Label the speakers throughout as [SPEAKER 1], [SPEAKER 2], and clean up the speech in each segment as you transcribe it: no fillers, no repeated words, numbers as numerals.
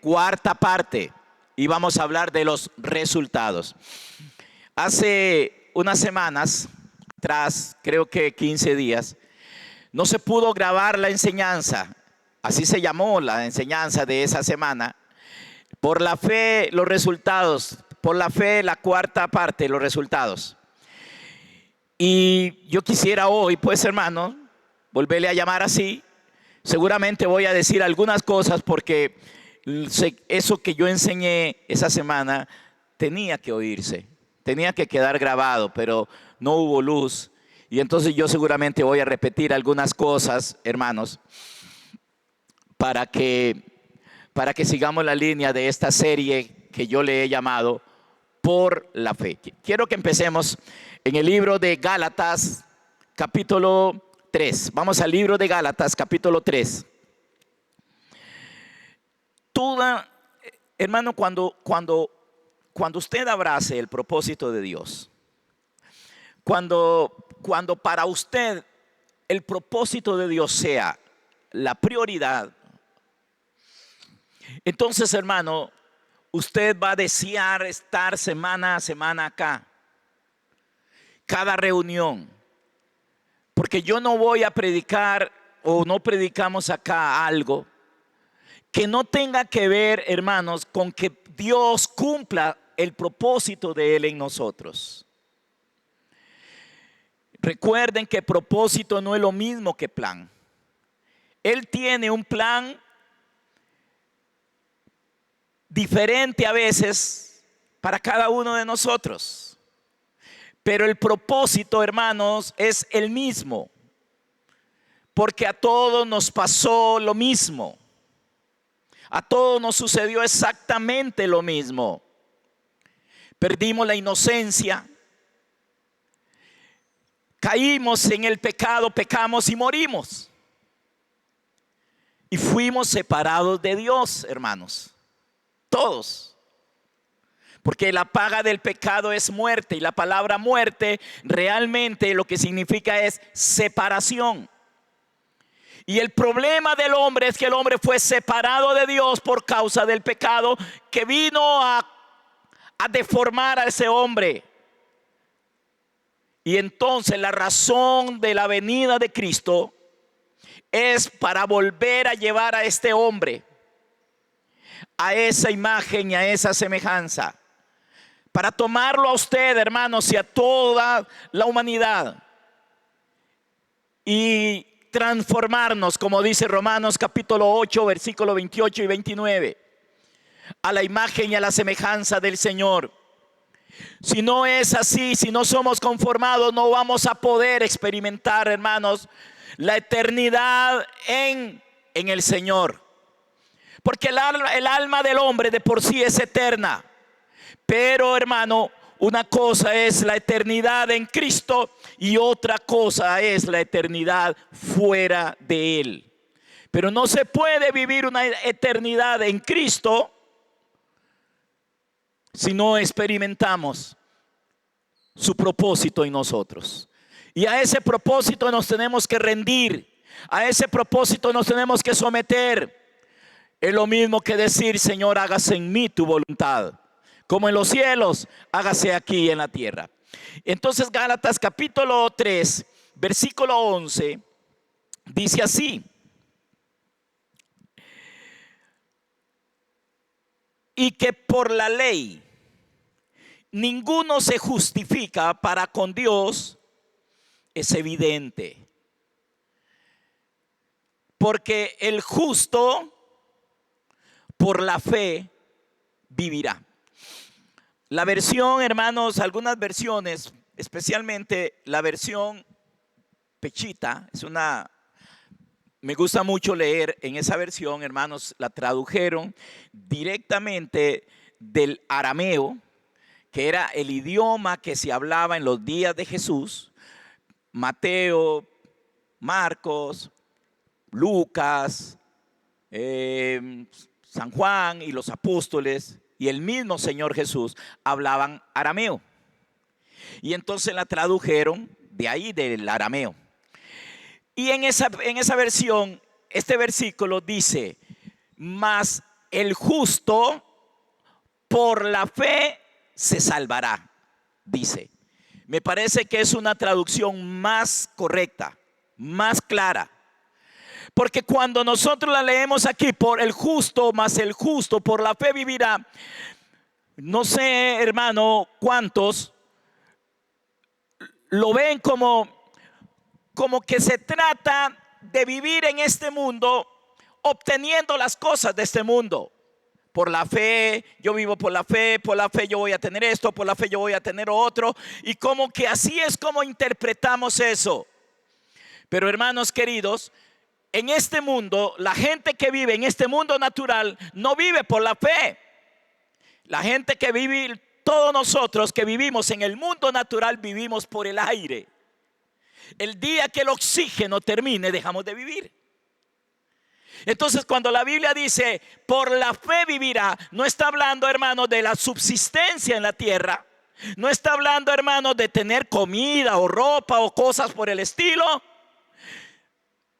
[SPEAKER 1] Cuarta parte, y vamos a hablar de los resultados. Hace unas semanas atrás, creo que 15 días, no se pudo grabar la enseñanza, así se llamó la enseñanza de esa semana. Por la fe, los resultados, por la fe, la cuarta parte, los resultados. Y yo quisiera hoy, pues hermano, volverle a llamar así. Seguramente voy a decir algunas cosas porque eso que yo enseñé esa semana tenía que oírse, tenía que quedar grabado, pero no hubo luz. Y entonces yo seguramente voy a repetir algunas cosas, hermanos, para que sigamos la línea de esta serie que yo le he llamado Por la Fe. Quiero que empecemos en el libro de Gálatas, capítulo 3. Vamos al libro de Gálatas, capítulo 3. Hermano, cuando usted abrace el propósito de Dios, cuando para usted el propósito de Dios sea la prioridad, entonces, hermano, usted va a desear estar semana a semana acá, cada reunión, porque yo no voy a predicar o no predicamos acá algo que no tenga que ver, hermanos, con que Dios cumpla el propósito de Él en nosotros. Recuerden que propósito no es lo mismo que plan. Él tiene un plan diferente a veces para cada uno de nosotros, pero el propósito, hermanos, es el mismo, porque a todos nos pasó lo mismo, a todos nos sucedió exactamente lo mismo. Perdimos la inocencia, caímos en el pecado, pecamos y morimos, y fuimos separados de Dios, hermanos. Todos. Porque la paga del pecado es muerte. Y la palabra muerte realmente lo que significa es separación. Y el problema del hombre es que el hombre fue separado de Dios por causa del pecado que vino a deformar a ese hombre. Y entonces la razón de la venida de Cristo es para volver a llevar a este hombre a esa imagen y a esa semejanza, para tomarlo a usted, hermanos, y a toda la humanidad y transformarnos, como dice Romanos capítulo 8, versículo 28 y 29, a la imagen y a la semejanza del Señor. Si no es así, si no somos conformados, no vamos a poder experimentar, hermanos, la eternidad en el Señor. Porque el alma del hombre de por sí es eterna. Pero, hermano, una cosa es la eternidad en Cristo y otra cosa es la eternidad fuera de Él. Pero no se puede vivir una eternidad en Cristo si no experimentamos su propósito en nosotros. Y a ese propósito nos tenemos que rendir. A ese propósito nos tenemos que someter. Es lo mismo que decir: Señor, hágase en mí tu voluntad, como en los cielos, hágase aquí en la tierra. Entonces Gálatas capítulo 3, versículo 11, dice así: y que por la ley ninguno se justifica para con Dios, es evidente. Porque el justo por la fe vivirá. La versión, hermanos, algunas versiones, especialmente la versión Pechita, me gusta mucho leer en esa versión, hermanos, la tradujeron directamente del arameo, que era el idioma que se hablaba en los días de Jesús. Mateo, Marcos, Lucas, San Juan y los apóstoles y el mismo Señor Jesús hablaban arameo. Y entonces la tradujeron de ahí, del arameo. Y en esa versión, este versículo dice: mas el justo por la fe se salvará, dice. Me parece que es una traducción más correcta, más clara. Porque cuando nosotros la leemos aquí, por el justo, más el justo por la fe vivirá. No sé, hermano, cuántos lo ven como que se trata de vivir en este mundo obteniendo las cosas de este mundo. Por la fe, yo vivo por la fe yo voy a tener esto, por la fe yo voy a tener otro. Y como que así es como interpretamos eso. Pero hermanos queridos, en este mundo, la gente que vive en este mundo natural no vive por la fe. La gente que vive, todos nosotros que vivimos en el mundo natural, vivimos por el aire. El día que el oxígeno termine, dejamos de vivir. Entonces, cuando la Biblia dice por la fe vivirá, no está hablando, hermano, de la subsistencia en la tierra. No está hablando, hermano, de tener comida o ropa o cosas por el estilo,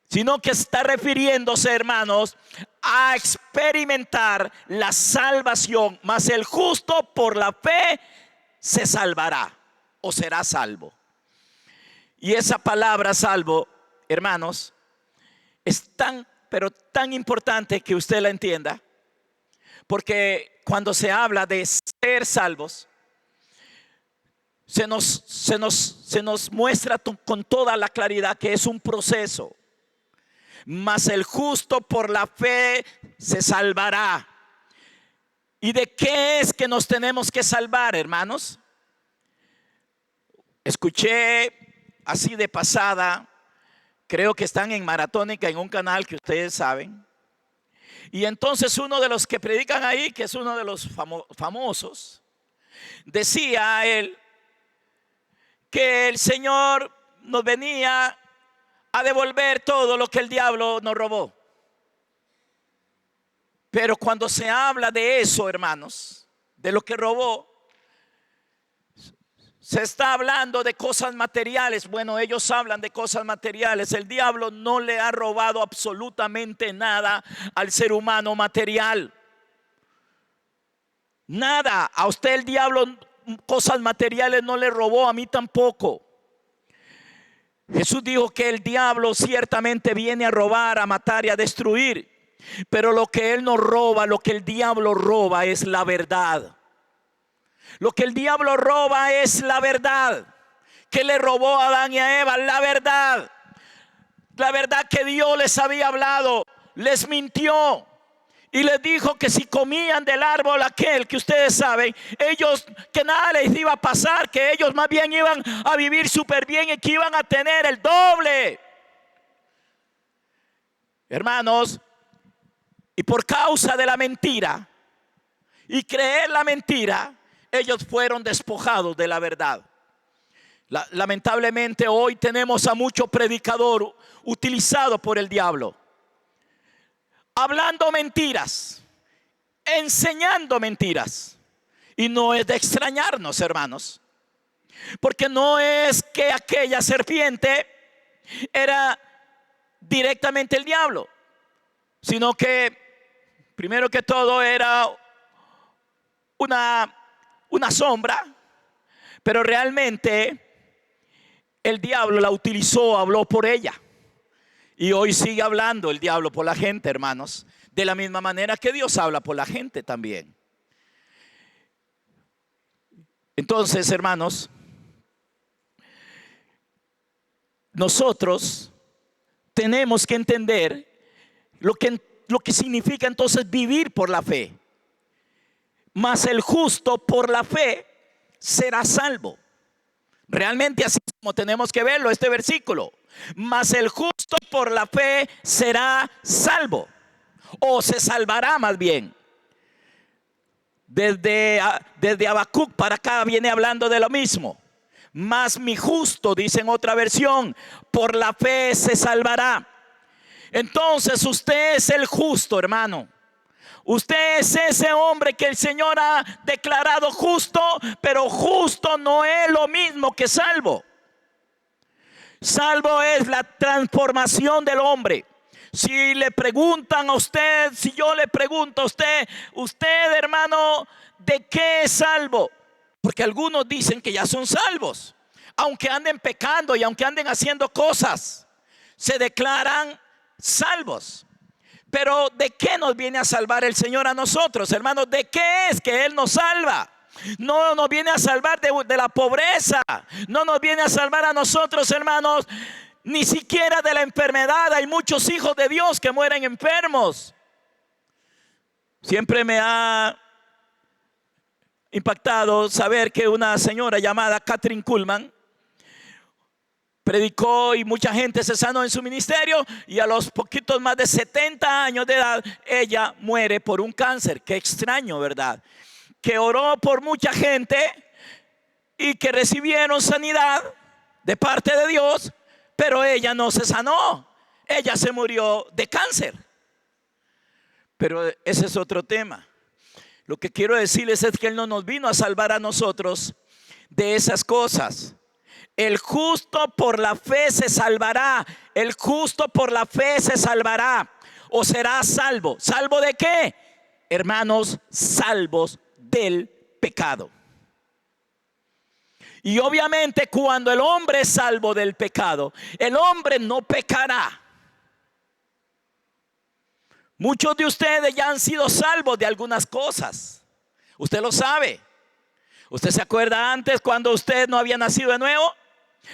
[SPEAKER 1] sino que está refiriéndose, hermanos, a experimentar la salvación. Mas el justo por la fe se salvará o será salvo. Y esa palabra salvo, hermanos, es tan, pero tan importante que usted la entienda. Porque cuando se habla de ser salvos, se nos muestra con toda la claridad que es un proceso. Mas el justo por la fe se salvará. ¿Y de qué es que nos tenemos que salvar, hermanos? Escuché así de pasada, creo que están en Maratónica, en un canal que ustedes saben. Y entonces uno de los que predican ahí, que es uno de los famosos, decía a él que el Señor nos venía a devolver todo lo que el diablo nos robó. Pero cuando se habla de eso, hermanos, de lo que robó, se está hablando de cosas materiales. Bueno, ellos hablan de cosas materiales. El diablo no le ha robado absolutamente nada al ser humano material. Nada. A usted el diablo cosas materiales no le robó, a mí tampoco. Jesús dijo que el diablo ciertamente viene a robar, a matar y a destruir. Pero lo que él nos roba, lo que el diablo roba es la verdad. Lo que el diablo roba es la verdad. ¿Qué le robó a Adán y a Eva? La verdad. La verdad que Dios les había hablado. Les mintió. Y les dijo que si comían del árbol aquel que ustedes saben, ellos, que nada les iba a pasar, que ellos más bien iban a vivir súper bien y que iban a tener el doble. Hermanos, y por causa de la mentira y creer la mentira, ellos fueron despojados de la verdad. Lamentablemente hoy tenemos a mucho predicador utilizado por el diablo, hablando mentiras, enseñando mentiras. Y no es de extrañarnos, hermanos, porque no es que aquella serpiente era directamente el diablo, sino que primero que todo era una sombra, pero realmente el diablo la utilizó, habló por ella. Y hoy sigue hablando el diablo por la gente, hermanos, de la misma manera que Dios habla por la gente también. Entonces, hermanos, nosotros tenemos que entender lo que significa entonces vivir por la fe. Mas el justo por la fe será salvo. Realmente así es como tenemos que verlo este versículo. Mas el justo por la fe será salvo, o se salvará más bien. Desde Habacuc para acá viene hablando de lo mismo. Mas mi justo, dice en otra versión, por la fe se salvará. Entonces usted es el justo, hermano. Usted es ese hombre que el Señor ha declarado justo, pero justo no es lo mismo que salvo. Salvo es la transformación del hombre. Si le preguntan a usted, si yo le pregunto a usted hermano, ¿de qué es salvo? Porque algunos dicen que ya son salvos, aunque anden pecando y aunque anden haciendo cosas, se declaran salvos. Pero ¿de qué nos viene a salvar el Señor a nosotros, hermanos? ¿De qué es que Él nos salva? No nos viene a salvar de la pobreza. No nos viene a salvar a nosotros, hermanos, ni siquiera de la enfermedad. Hay muchos hijos de Dios que mueren enfermos. Siempre me ha impactado saber que una señora llamada Kathryn Kuhlman predicó y mucha gente se sanó en su ministerio, y a los poquitos más de 70 años de edad ella muere por un cáncer. Qué extraño, ¿verdad? Que oró por mucha gente y que recibieron sanidad de parte de Dios, pero ella no se sanó. Ella se murió de cáncer. Pero ese es otro tema. Lo que quiero decirles es que Él no nos vino a salvar a nosotros de esas cosas. El justo por la fe se salvará. El justo por la fe se salvará o será salvo. ¿Salvo de qué? Hermanos, salvos del pecado. Y obviamente cuando el hombre es salvo del pecado, el hombre no pecará. Muchos de ustedes ya han sido salvos de algunas cosas. Usted lo sabe. ¿Usted se acuerda antes cuando usted no había nacido de nuevo?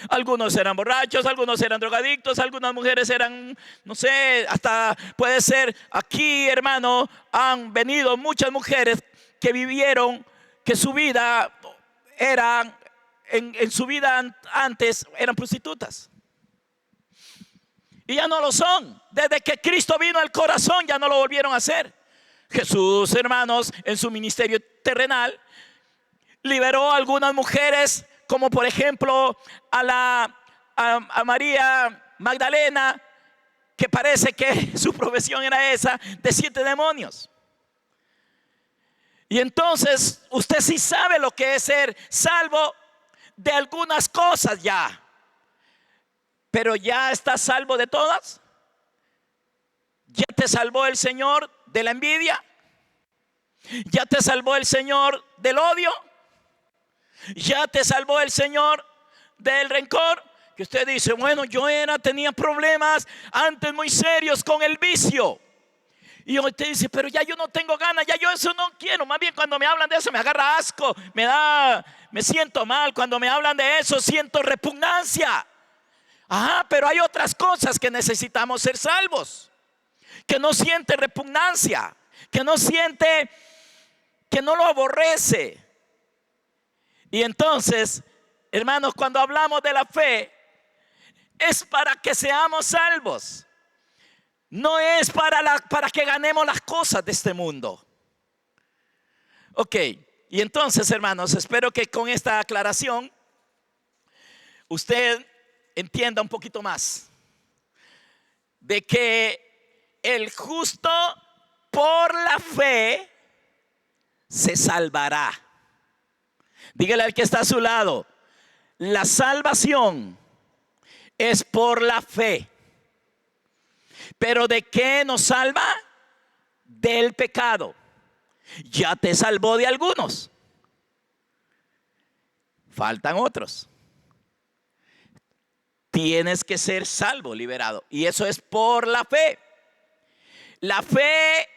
[SPEAKER 1] Algunos eran borrachos, algunos eran drogadictos, algunas mujeres eran, no sé, hasta puede ser aquí, hermano, han venido muchas mujeres que vivieron, que su vida era, en su vida antes eran prostitutas. Y ya no lo son. Desde que Cristo vino al corazón ya no lo volvieron a hacer. Jesús, hermanos, en su ministerio terrenal liberó a algunas mujeres, como por ejemplo a María Magdalena, que parece que su profesión era esa, de 7 demonios. Y entonces usted sí sabe lo que es ser salvo de algunas cosas ya. Pero ya estás salvo de todas. Ya te salvó el Señor de la envidia. Ya te salvó el Señor del odio. Ya te salvó el Señor del rencor. Que usted dice, bueno, tenía problemas antes muy serios con el vicio. Y usted dice, pero ya yo no tengo ganas, ya yo eso no quiero. Más bien cuando me hablan de eso me agarra asco, me siento mal. Cuando me hablan de eso siento repugnancia. Pero hay otras cosas que necesitamos ser salvos. Que no siente repugnancia, que no siente, que no lo aborrece. Y entonces, hermanos, cuando hablamos de la fe, es para que seamos salvos. No es para que ganemos las cosas de este mundo. Ok, y entonces, hermanos, espero que con esta aclaración usted entienda un poquito más de que el justo por la fe se salvará. Dígale al que está a su lado, la salvación es por la fe. ¿Pero de qué nos salva? Del pecado. Ya te salvó de algunos. Faltan otros. Tienes que ser salvo, liberado. Y eso es por la fe. La fe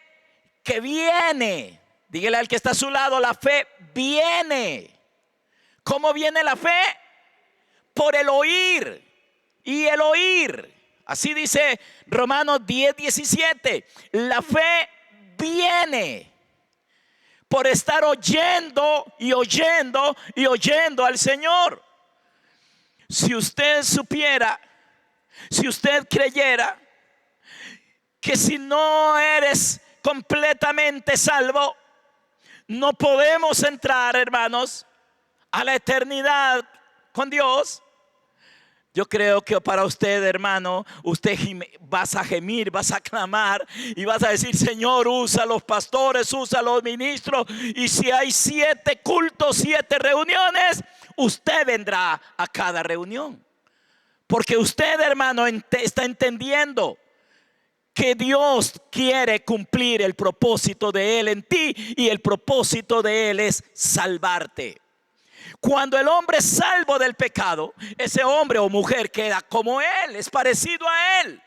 [SPEAKER 1] que viene. Dígale al que está a su lado, la fe viene. ¿Cómo viene la fe? Por el oír. Y el oír. Así dice Romanos 10:17. La fe viene por estar oyendo y oyendo y oyendo al Señor. Si usted supiera, si usted creyera que si no eres completamente salvo, no podemos entrar, hermanos, a la eternidad con Dios. Yo creo que para usted, hermano, usted vas a gemir, vas a clamar y vas a decir, Señor, usa a los pastores, usa a los ministros. Y si hay 7 cultos, 7 reuniones, usted vendrá a cada reunión. Porque usted, hermano, está entendiendo que Dios quiere cumplir el propósito de Él en ti, y el propósito de Él es salvarte. Cuando el hombre es salvo del pecado, ese hombre o mujer queda como Él, es parecido a Él.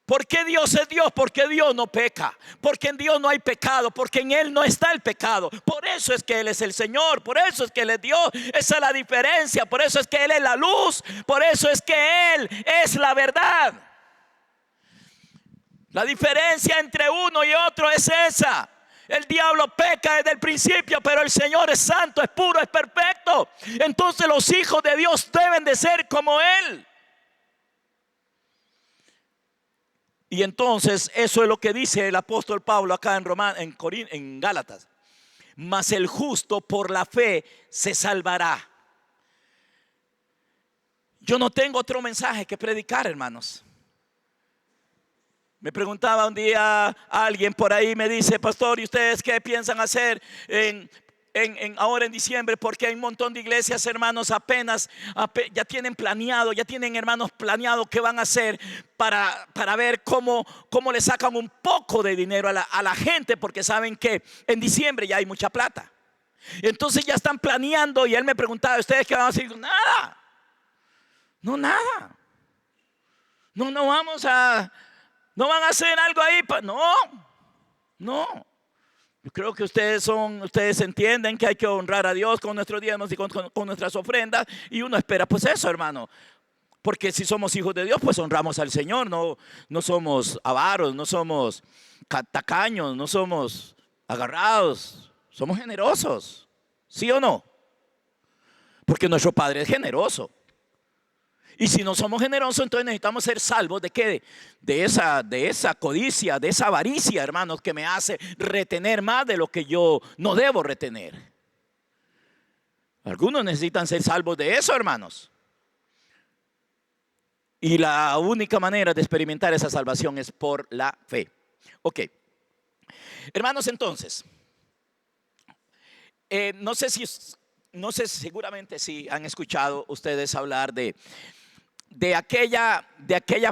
[SPEAKER 1] ¿Por qué Dios es Dios? Porque Dios no peca, porque en Dios no hay pecado, porque en Él no está el pecado. Por eso es que Él es el Señor, por eso es que Él es Dios. Esa es la diferencia, por eso es que Él es la luz, por eso es que Él es la verdad. La diferencia entre uno y otro es esa. El diablo peca desde el principio, pero el Señor es santo, es puro, es perfecto. Entonces los hijos de Dios deben de ser como Él. Y entonces eso es lo que dice el apóstol Pablo acá en Gálatas. Mas el justo por la fe se salvará. Yo no tengo otro mensaje que predicar, hermanos. Me preguntaba un día alguien por ahí, me dice: pastor, ¿y ustedes qué piensan hacer ahora en diciembre? Porque hay un montón de iglesias, hermanos, apenas ya tienen planeado, hermanos, planeado qué van a hacer para ver cómo le sacan un poco de dinero a la gente, porque saben que en diciembre ya hay mucha plata. Entonces ya están planeando, y él me preguntaba: ¿ustedes qué van a hacer? Nada. No vamos a... ¿No van a hacer algo ahí? No. Yo creo que ustedes entienden que hay que honrar a Dios con nuestros diezmos y con nuestras ofrendas. Y uno espera pues eso, hermano. Porque si somos hijos de Dios, pues honramos al Señor. No somos avaros, no somos tacaños, no somos agarrados. Somos generosos. ¿Sí o no? Porque nuestro Padre es generoso. Y si no somos generosos, entonces necesitamos ser salvos ¿de qué? De esa codicia, de esa avaricia, hermanos, que me hace retener más de lo que yo no debo retener. Algunos necesitan ser salvos de eso, hermanos. Y la única manera de experimentar esa salvación es por la fe. Ok. Hermanos, entonces, no sé, seguramente sí han escuchado ustedes hablar de aquella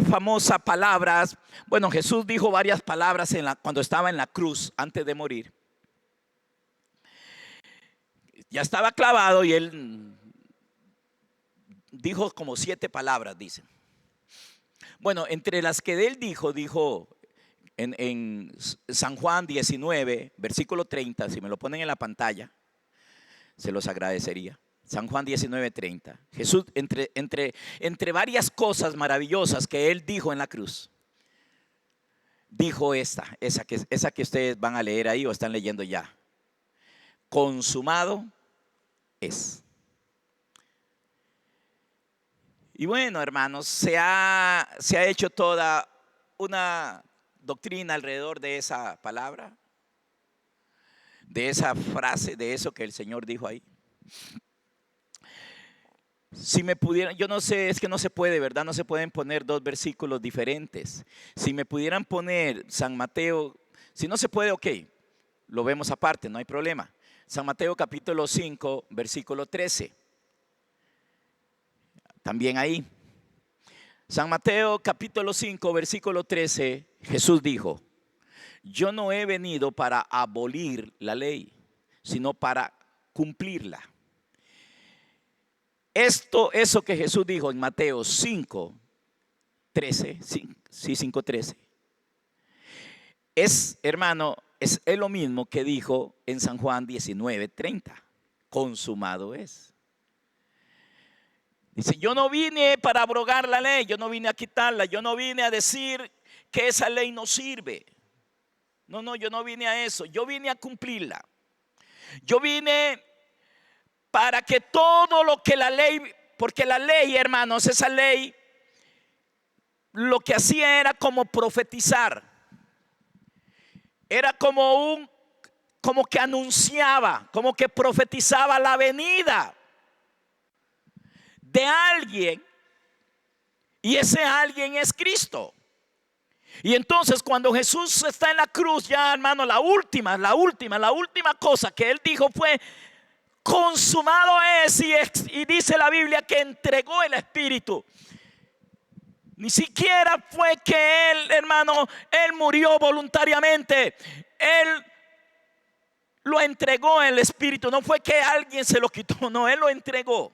[SPEAKER 1] famosa palabras. Bueno, Jesús dijo varias palabras cuando estaba en la cruz antes de morir. Ya estaba clavado y él dijo como 7 palabras, dicen. Bueno, entre las que él dijo en San Juan 19, versículo 30, si me lo ponen en la pantalla, se los agradecería. San Juan 19:30. Jesús, entre varias cosas maravillosas que Él dijo en la cruz, dijo esa que ustedes van a leer ahí o están leyendo ya. Consumado es. Y bueno, hermanos, se ha hecho toda una doctrina alrededor de esa palabra, de esa frase, de eso que el Señor dijo ahí. Si me pudieran, yo no sé, es que no se puede, ¿verdad? No se pueden poner 2 versículos diferentes. Si me pudieran poner San Mateo, si no se puede, ok, lo vemos aparte, no hay problema. San Mateo capítulo 5, versículo 13. También ahí. San Mateo capítulo 5, versículo 13, Jesús dijo: yo no he venido para abolir la ley, sino para cumplirla. Eso que Jesús dijo en Mateo 5:13, sí, 5:13, es, hermano, es lo mismo que dijo en San Juan 19:30. Consumado es. Dice: yo no vine para abrogar la ley, yo no vine a quitarla, yo no vine a decir que esa ley no sirve. No, yo no vine a eso, yo vine a cumplirla. Yo vine para que todo lo que la ley, porque la ley, hermanos, esa ley lo que hacía era como profetizar. Era como que anunciaba, como que profetizaba la venida de alguien, y ese alguien es Cristo. Y entonces cuando Jesús está en la cruz, ya, hermano, la última cosa que Él dijo fue: consumado es, y dice la Biblia que entregó el Espíritu. Ni siquiera fue que él, hermano, él murió voluntariamente. Él lo entregó el Espíritu. No fue que alguien se lo quitó, no, él lo entregó.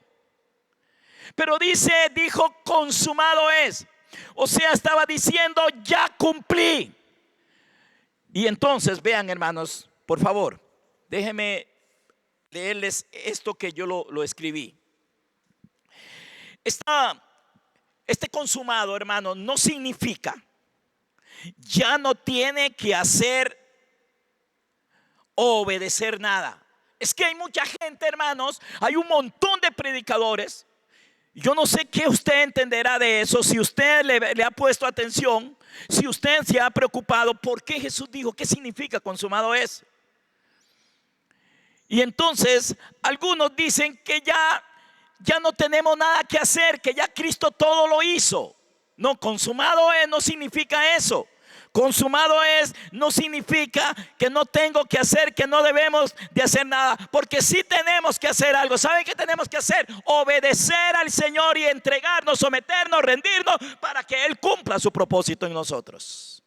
[SPEAKER 1] Pero dijo, consumado es. O sea, estaba diciendo, ya cumplí. Y entonces, vean, hermanos, por favor, déjenme leerles esto que yo lo escribí. Este consumado, hermano, no significa ya no tiene que hacer o obedecer nada. Es que hay mucha gente, hermanos, hay un montón de predicadores. Yo no sé qué usted entenderá de eso, si usted le ha puesto atención, si usted se ha preocupado por qué Jesús dijo, qué significa consumado es. Y entonces algunos dicen que ya no tenemos nada que hacer, que ya Cristo todo lo hizo. No, consumado es no significa eso. Consumado es no significa que no tengo que hacer, que no debemos de hacer nada, porque sí tenemos que hacer algo. ¿Saben qué tenemos que hacer? Obedecer al Señor y entregarnos, someternos, rendirnos para que Él cumpla su propósito en nosotros.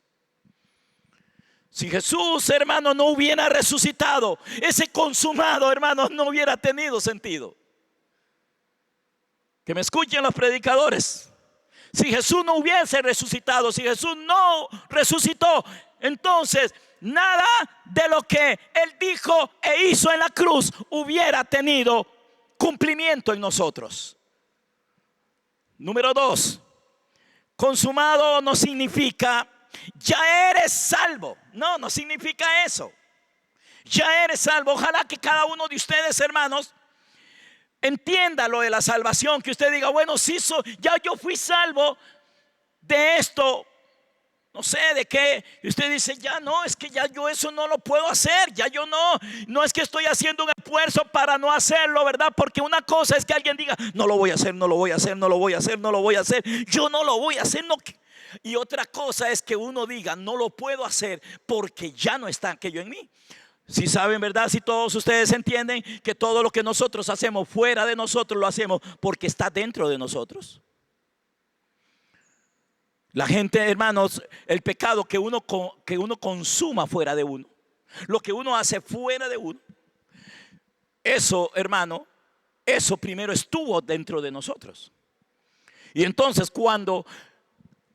[SPEAKER 1] Si Jesús, hermano, no hubiera resucitado, ese consumado, hermano, no hubiera tenido sentido. Que me escuchen los predicadores. Si Jesús no hubiese resucitado, si Jesús no resucitó, entonces nada de lo que Él dijo e hizo en la cruz hubiera tenido cumplimiento en nosotros. Número 2, consumado no significa ya eres salvo. No, no significa eso. Ya eres salvo. Ojalá que cada uno de ustedes, hermanos, entienda lo de la salvación, que usted diga, bueno, sí, ya yo fui salvo de esto, no sé de qué. Y usted dice, ya no, es que ya yo eso no lo puedo hacer, ya yo no es que estoy haciendo un esfuerzo para no hacerlo, ¿verdad? Porque una cosa es que alguien diga, no lo voy a hacer, no lo voy a hacer, no lo voy a hacer, no lo voy a hacer, yo no lo voy a hacer, no. Y otra cosa es que uno diga, no lo puedo hacer porque ya no está aquello en mí. Si saben, ¿verdad? Si todos ustedes entienden que todo lo que nosotros hacemos fuera de nosotros lo hacemos porque está dentro de nosotros. La gente, hermanos, el pecado que uno consuma fuera de uno, lo que uno hace fuera de uno, eso, hermano, eso primero estuvo dentro de nosotros. Y entonces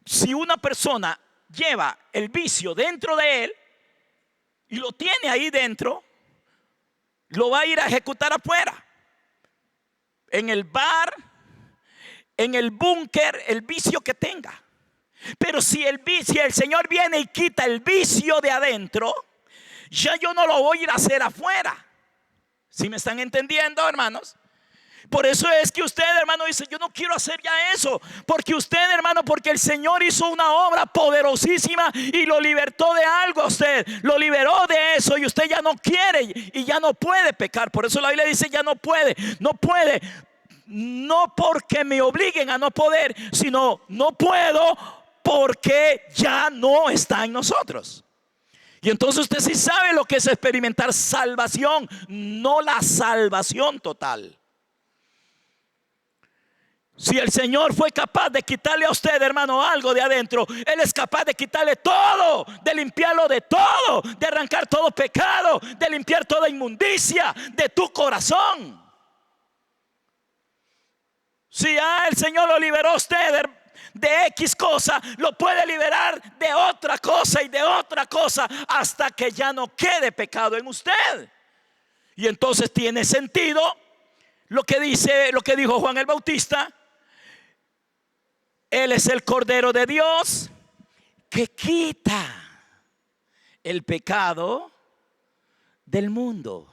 [SPEAKER 1] si una persona lleva el vicio dentro de él y lo tiene ahí dentro, lo va a ir a ejecutar afuera, en el bar, en el búnker, el vicio que tenga. Pero si el Señor viene y quita el vicio de adentro, ya yo no lo voy a ir a hacer afuera. ¿Sí me están entendiendo, hermanos? Por eso es que usted, hermano, dice, yo no quiero hacer ya eso. Porque usted, hermano, porque el Señor hizo una obra poderosísima y lo libertó de algo a usted. Lo liberó de eso y usted ya no quiere y ya no puede pecar. Por eso la Biblia dice, ya no puede. No puede. No porque me obliguen a no poder, sino no puedo porque ya no está en nosotros. Y entonces usted sí sabe lo que es experimentar salvación, no la salvación total. Si el Señor fue capaz de quitarle a usted, hermano, algo de adentro, Él es capaz de quitarle todo, de limpiarlo de todo, de arrancar todo pecado, de limpiar toda inmundicia de tu corazón. Si el Señor lo liberó a usted de X cosa, lo puede liberar de otra cosa y de otra cosa hasta que ya no quede pecado en usted. Y entonces tiene sentido lo que dijo Juan el Bautista. Él es el Cordero de Dios que quita el pecado del mundo.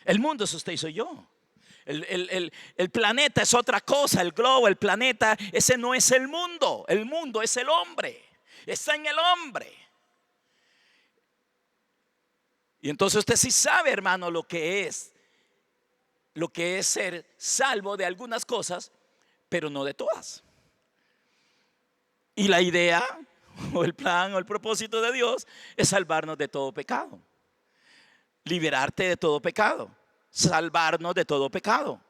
[SPEAKER 1] El mundo es usted y soy yo. El planeta es otra cosa. El globo, el planeta, ese no es el mundo. El mundo es el hombre. Está en el hombre. Y entonces usted sí sabe, hermano, lo que es ser salvo de algunas cosas, pero no de todas. Y la idea o el plan o el propósito de Dios es salvarnos de todo pecado, liberarte de todo pecado, salvarnos de todo pecado.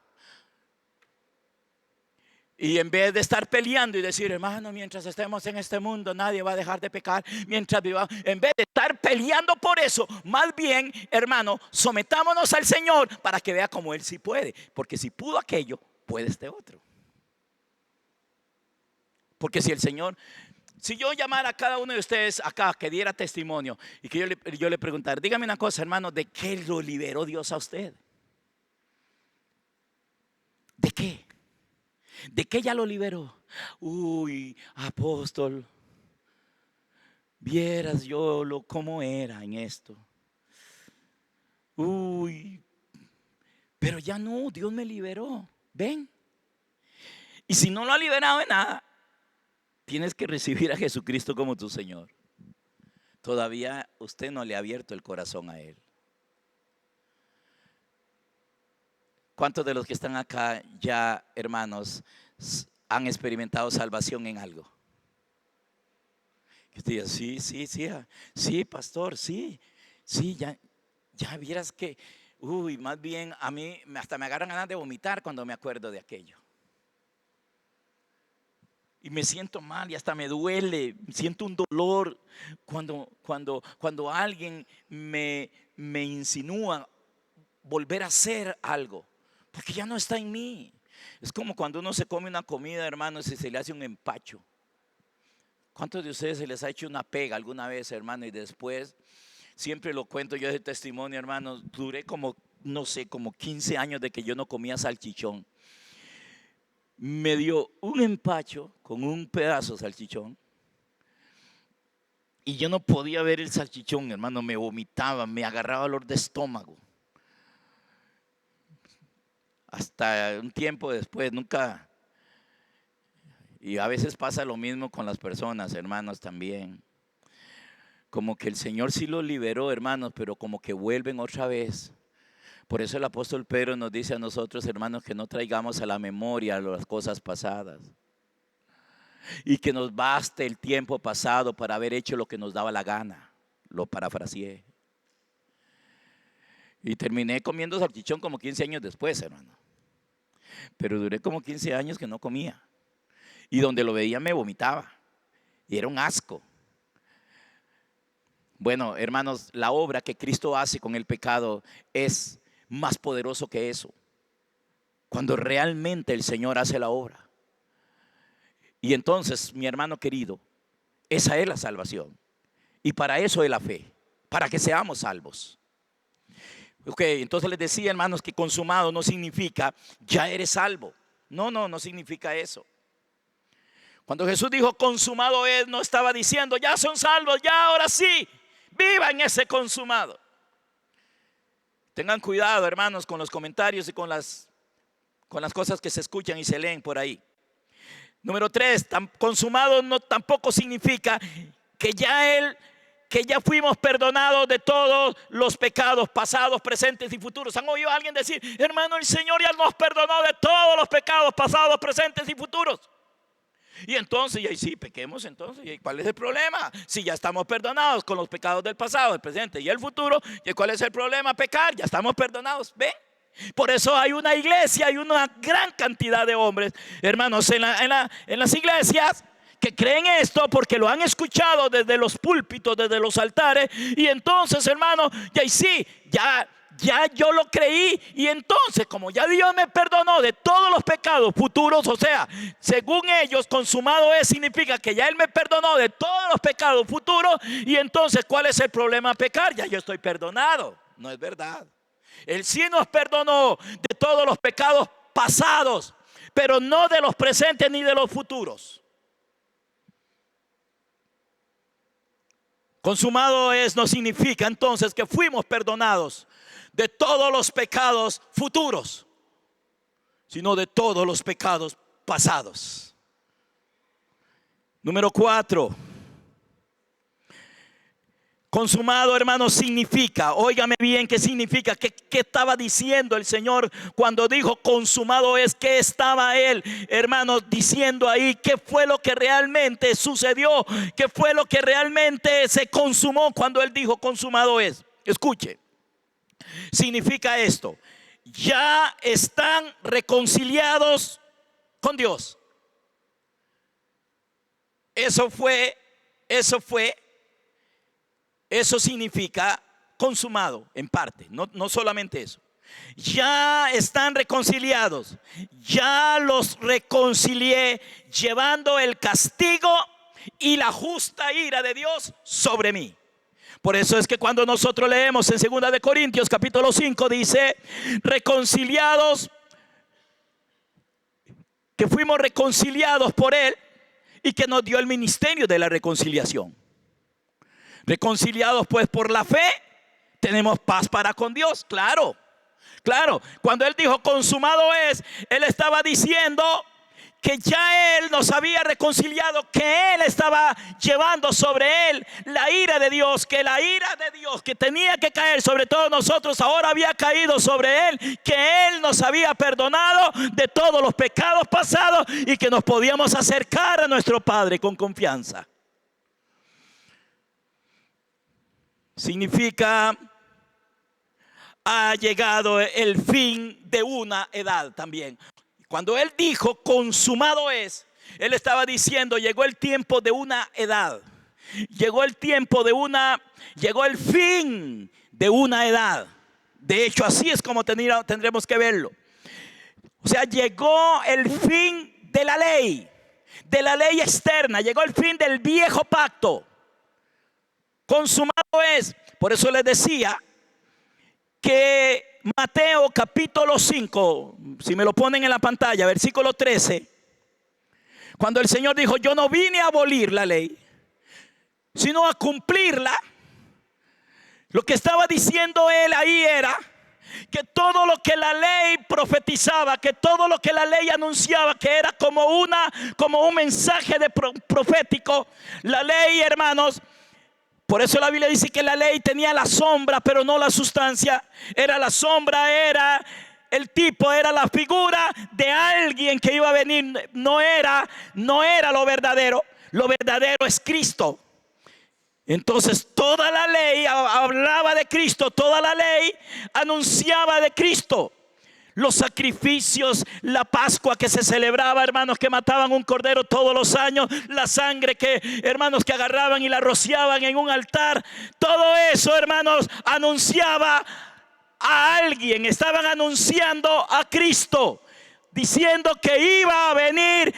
[SPEAKER 1] Y en vez de estar peleando y decir, hermano, mientras estemos en este mundo, nadie va a dejar de pecar mientras vivamos. En vez de estar peleando por eso, más bien, hermano, sometámonos al Señor para que vea cómo Él sí puede. Porque si pudo aquello, puede este otro. Porque si el Señor, si yo llamara a cada uno de ustedes acá que diera testimonio y que yo le preguntara, dígame una cosa, hermano, ¿de qué lo liberó Dios a usted? ¿De qué? ¿De qué ya lo liberó? Uy, apóstol, vieras yo cómo era en esto. Uy, pero ya no, Dios me liberó. ¿Ven? Y si no lo ha liberado de nada, tienes que recibir a Jesucristo como tu Señor. Todavía usted no le ha abierto el corazón a Él. ¿Cuántos de los que están acá ya, hermanos, han experimentado salvación en algo? Que usted diga, sí, pastor, sí, ya vieras que, más bien a mí hasta me agarran ganas de vomitar cuando me acuerdo de aquello. Y me siento mal y hasta me duele, siento un dolor cuando alguien me insinúa volver a hacer algo. Porque ya no está en mí. Es como cuando uno se come una comida, hermanos, y se le hace un empacho. ¿Cuántos de ustedes se les ha hecho una pega alguna vez, hermano? Y después, siempre lo cuento yo de testimonio, hermanos, duré como 15 años de que yo no comía salchichón. Me dio un empacho con un pedazo de salchichón. Y yo no podía ver el salchichón, hermano, me vomitaba, me agarraba dolor de estómago. Hasta un tiempo después, nunca. Y a veces pasa lo mismo con las personas, hermanos, también. Como que el Señor sí los liberó, hermanos, pero como que vuelven otra vez. Por eso el apóstol Pedro nos dice a nosotros, hermanos, que no traigamos a la memoria las cosas pasadas. Y que nos baste el tiempo pasado para haber hecho lo que nos daba la gana. Lo parafraseé. Y terminé comiendo salchichón como 15 años después, hermano. Pero duré como 15 años que no comía. Y donde lo veía me vomitaba. Y era un asco. Bueno, hermanos, la obra que Cristo hace con el pecado es más poderoso que eso. Cuando realmente el Señor hace la obra. Y entonces, mi hermano querido, esa es la salvación. Y para eso es la fe. Para que seamos salvos. Ok, entonces les decía, hermanos, que consumado no significa ya eres salvo. No significa eso. Cuando Jesús dijo consumado es, no estaba diciendo ya son salvos, ya ahora sí, vivan ese consumado. Tengan cuidado, hermanos, con los comentarios y con las cosas que se escuchan y se leen por ahí. Número 3, consumado no tampoco significa que ya fuimos perdonados de todos los pecados pasados, presentes y futuros. ¿Han oído a alguien decir, hermano, el Señor ya nos perdonó de todos los pecados pasados, presentes y futuros? Y entonces, y ahí sí, pequemos entonces. ¿Y cuál es el problema? Si ya estamos perdonados con los pecados del pasado, el presente y el futuro, ¿y cuál es el problema? Pecar, ya estamos perdonados. ¿Ven? Por eso hay una iglesia, hay una gran cantidad de hombres, hermanos, en las iglesias que creen esto porque lo han escuchado desde los púlpitos, desde los altares. Y entonces, hermano, ya sí, ya yo lo creí. Y entonces, como ya Dios me perdonó de todos los pecados futuros, o sea, según ellos, consumado es, significa que ya Él me perdonó de todos los pecados futuros. Y entonces, ¿cuál es el problema? Pecar, ya yo estoy perdonado. No es verdad. Él sí nos perdonó de todos los pecados pasados, pero no de los presentes ni de los futuros. Consumado es no significa entonces que fuimos perdonados de todos los pecados futuros, sino de todos los pecados pasados. Número 4. Consumado, hermano, significa, óigame bien, ¿qué significa? ¿Qué estaba diciendo el Señor cuando dijo consumado es? ¿Qué estaba Él, hermano, diciendo ahí? ¿Qué fue lo que realmente sucedió? ¿Qué fue lo que realmente se consumó cuando Él dijo consumado es? Escuche, significa esto: ya están reconciliados con Dios. Eso fue, eso fue, eso significa consumado en parte, no solamente eso. Ya están reconciliados, ya los reconcilié llevando el castigo y la justa ira de Dios sobre mí. Por eso es que cuando nosotros leemos en 2 de Corintios capítulo 5 dice, reconciliados, que fuimos reconciliados por Él y que nos dio el ministerio de la reconciliación. Reconciliados pues por la fe, tenemos paz para con Dios, claro. Claro, cuando Él dijo consumado es, Él estaba diciendo que ya Él nos había reconciliado, que Él estaba llevando sobre Él la ira de Dios, que la ira de Dios que tenía que caer sobre todos nosotros ahora había caído sobre Él, que Él nos había perdonado de todos los pecados pasados y que nos podíamos acercar a nuestro Padre con confianza. Significa ha llegado el fin de una edad también. Cuando Él dijo consumado es, Él estaba diciendo llegó el tiempo de una edad. Llegó el tiempo de llegó el fin de una edad. De hecho, así es como tendremos que verlo. O sea, llegó el fin de la ley externa, llegó el fin del viejo pacto. Consumado es, por eso les decía que Mateo capítulo 5, si me lo ponen en la pantalla, versículo 13, cuando el Señor dijo, yo no vine a abolir la ley, sino a cumplirla. Lo que estaba diciendo Él ahí era que todo lo que la ley profetizaba, que todo lo que la ley anunciaba, que era como un mensaje profético, la ley, hermanos. Por eso la Biblia dice que la ley tenía la sombra, pero no la sustancia. Era la sombra, era el tipo, era la figura de alguien que iba a venir. No era lo verdadero. Lo verdadero es Cristo. Entonces toda la ley hablaba de Cristo, toda la ley anunciaba de Cristo. Los sacrificios, la Pascua que se celebraba, hermanos, que mataban un cordero todos los años, la sangre que, hermanos, que agarraban y la rociaban en un altar, todo eso, hermanos, anunciaba a alguien. Estaban anunciando a Cristo, diciendo que iba a venir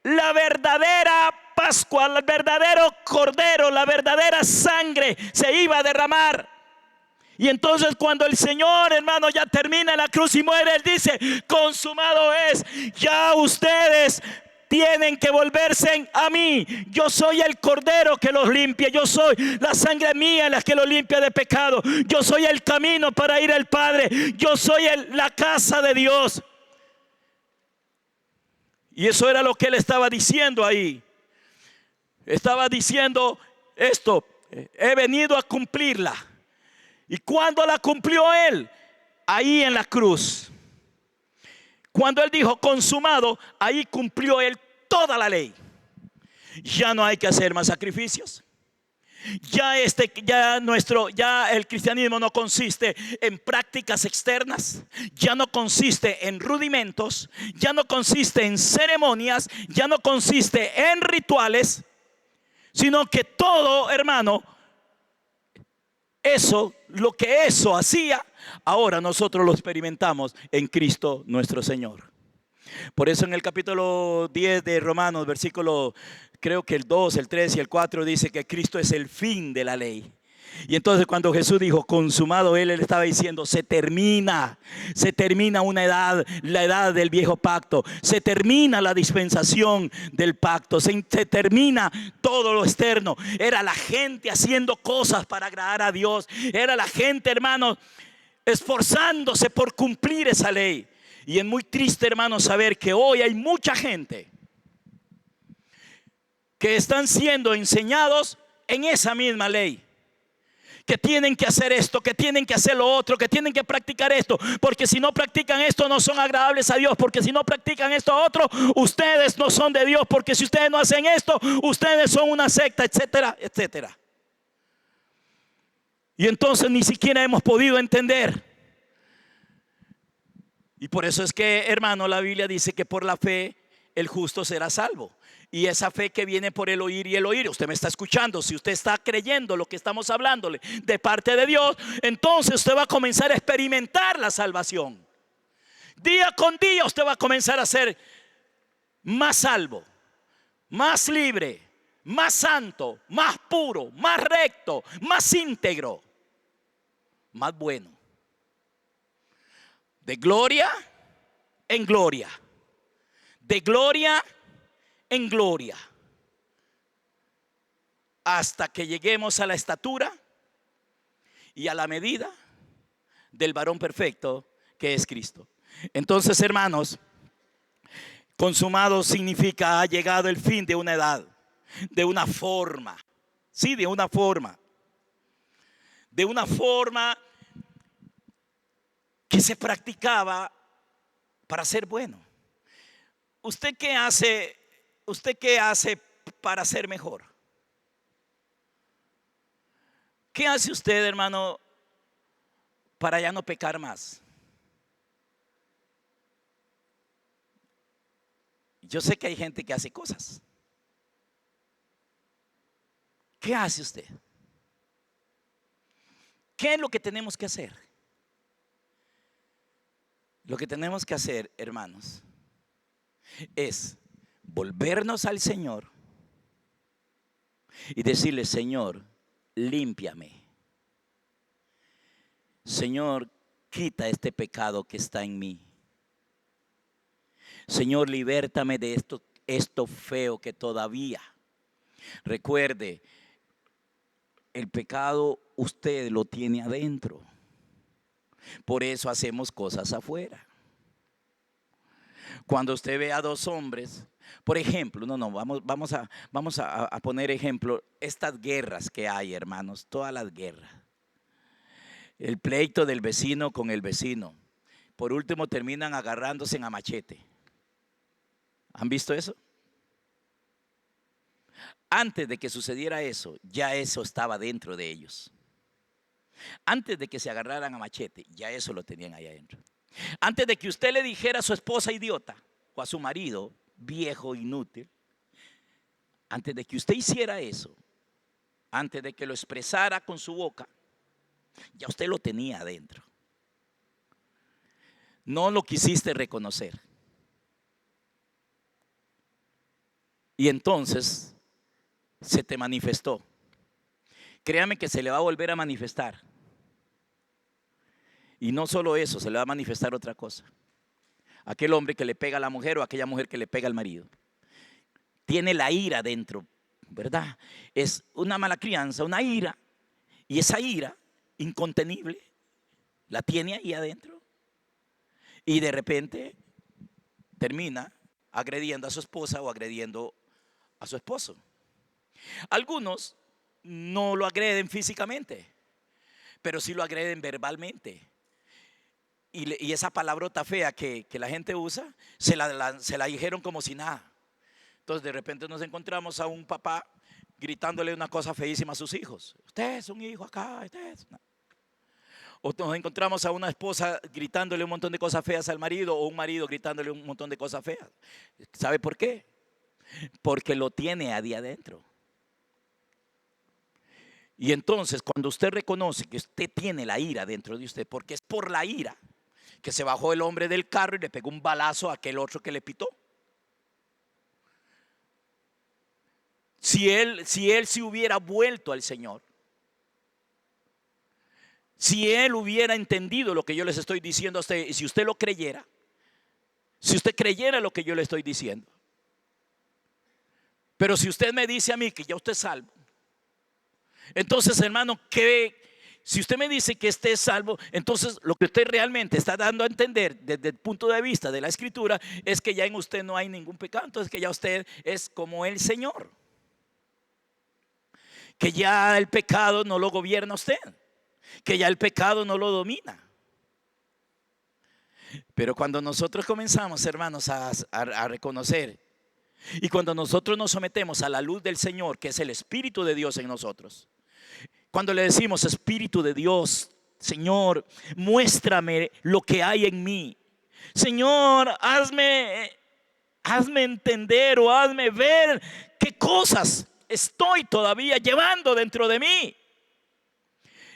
[SPEAKER 1] la verdadera Pascua, el verdadero cordero, la verdadera sangre se iba a derramar. Y entonces cuando el Señor, hermano, ya termina la cruz y muere, Él dice, consumado es. Ya ustedes tienen que volverse a mí. Yo soy el cordero que los limpia. Yo soy la sangre mía la que los limpia de pecado. Yo soy el camino para ir al Padre. Yo soy la casa de Dios. Y eso era lo que Él estaba diciendo ahí. Estaba diciendo esto, he venido a cumplirla. ¿Y cuándo la cumplió Él? Ahí en la cruz. Cuando Él dijo consumado, ahí cumplió Él toda la ley. Ya no hay que hacer más sacrificios. Ya el cristianismo no consiste en prácticas externas, ya no consiste en rudimentos, ya no consiste en ceremonias, ya no consiste en rituales, sino que todo, hermano, lo que eso hacía, ahora nosotros lo experimentamos en Cristo nuestro Señor. Por eso en el capítulo 10 de Romanos, versículo, creo que el 2, el 3 y el 4 dice que Cristo es el fin de la ley. Y entonces cuando Jesús dijo consumado, Él estaba diciendo se termina una edad, la edad del viejo pacto, se termina la dispensación del pacto, se termina todo lo externo. Era la gente haciendo cosas para agradar a Dios, era la gente, hermanos, esforzándose por cumplir esa ley. Y es muy triste, hermanos, saber que hoy hay mucha gente que están siendo enseñados en esa misma ley, que tienen que hacer esto, que tienen que hacer lo otro, que tienen que practicar esto, porque si no practican esto no son agradables a Dios, porque si no practican esto otro, ustedes no son de Dios, porque si ustedes no hacen esto, ustedes son una secta, etcétera, etcétera. Y entonces ni siquiera hemos podido entender. Y por eso es que, hermano, la Biblia dice que por la fe el justo será salvo. Y esa fe que viene por el oír y el oír. Usted me está escuchando. Si usted está creyendo lo que estamos hablándole de parte de Dios, entonces usted va a comenzar a experimentar la salvación. Día con día usted va a comenzar a ser más salvo, más libre, más santo, más puro, más recto, más íntegro, más bueno. De gloria en gloria. De gloria en gloria. Hasta que lleguemos a la estatura y a la medida del varón perfecto que es Cristo. Entonces, hermanos, consumado significa ha llegado el fin de una edad, de una forma. Sí, de una forma. De una forma que se practicaba para ser bueno. ¿Usted qué hace? ¿Usted qué hace para ser mejor? ¿Qué hace usted, hermano, para ya no pecar más? Yo sé que hay gente que hace cosas. ¿Qué hace usted? ¿Qué es lo que tenemos que hacer? Lo que tenemos que hacer, hermanos, es volvernos al Señor y decirle: Señor, límpiame. Señor, quita este pecado que está en mí. Señor, libértame de esto feo que todavía. Recuerde, el pecado usted lo tiene adentro. Por eso hacemos cosas afuera. Cuando usted ve a dos hombres, por ejemplo, vamos a poner ejemplo, estas guerras que hay, hermanos, todas las guerras. El pleito del vecino con el vecino. Por último terminan agarrándose a machete. ¿Han visto eso? Antes de que sucediera eso, ya eso estaba dentro de ellos. Antes de que se agarraran a machete, ya eso lo tenían ahí adentro. Antes de que usted le dijera a su esposa idiota o a su marido viejo inútil, antes de que usted hiciera eso, antes de que lo expresara con su boca, ya usted lo tenía adentro. No lo quisiste reconocer. Y entonces se te manifestó. Créame que se le va a volver a manifestar. Y no solo eso, se le va a manifestar otra cosa. Aquel hombre que le pega a la mujer o aquella mujer que le pega al marido. Tiene la ira dentro, ¿verdad? Es una mala crianza, una ira. Y esa ira incontenible la tiene ahí adentro. Y de repente termina agrediendo a su esposa o agrediendo a su esposo. Algunos no lo agreden físicamente, pero sí lo agreden verbalmente. Y esa palabrota fea que la gente usa, se la dijeron como si nada. Entonces de repente nos encontramos a un papá gritándole una cosa feísima a sus hijos. Usted es un hijo acá, usted es... No. O nos encontramos a una esposa gritándole un montón de cosas feas al marido, o un marido gritándole un montón de cosas feas. ¿Sabe por qué? Porque lo tiene ahí adentro. Y entonces cuando usted reconoce que usted tiene la ira dentro de usted, porque es por la ira que se bajó el hombre del carro y le pegó un balazo a aquel otro que le pitó. Si él se hubiera vuelto al Señor, si él hubiera entendido lo que yo les estoy diciendo a usted, y si usted lo creyera, si usted creyera lo que yo le estoy diciendo. Pero si usted me dice a mí que ya usted es salvo, entonces, hermano, si usted me dice que esté salvo, entonces lo que usted realmente está dando a entender desde el punto de vista de la Escritura es que ya en usted no hay ningún pecado. Entonces que ya usted es como el Señor, que ya el pecado no lo gobierna usted, que ya el pecado no lo domina. Pero cuando nosotros comenzamos, hermanos, a reconocer, y cuando nosotros nos sometemos a la luz del Señor, que es el Espíritu de Dios en nosotros, cuando le decimos: Espíritu de Dios, Señor, muéstrame lo que hay en mí. Señor, hazme hazme entender o hazme ver qué cosas estoy todavía llevando dentro de mí.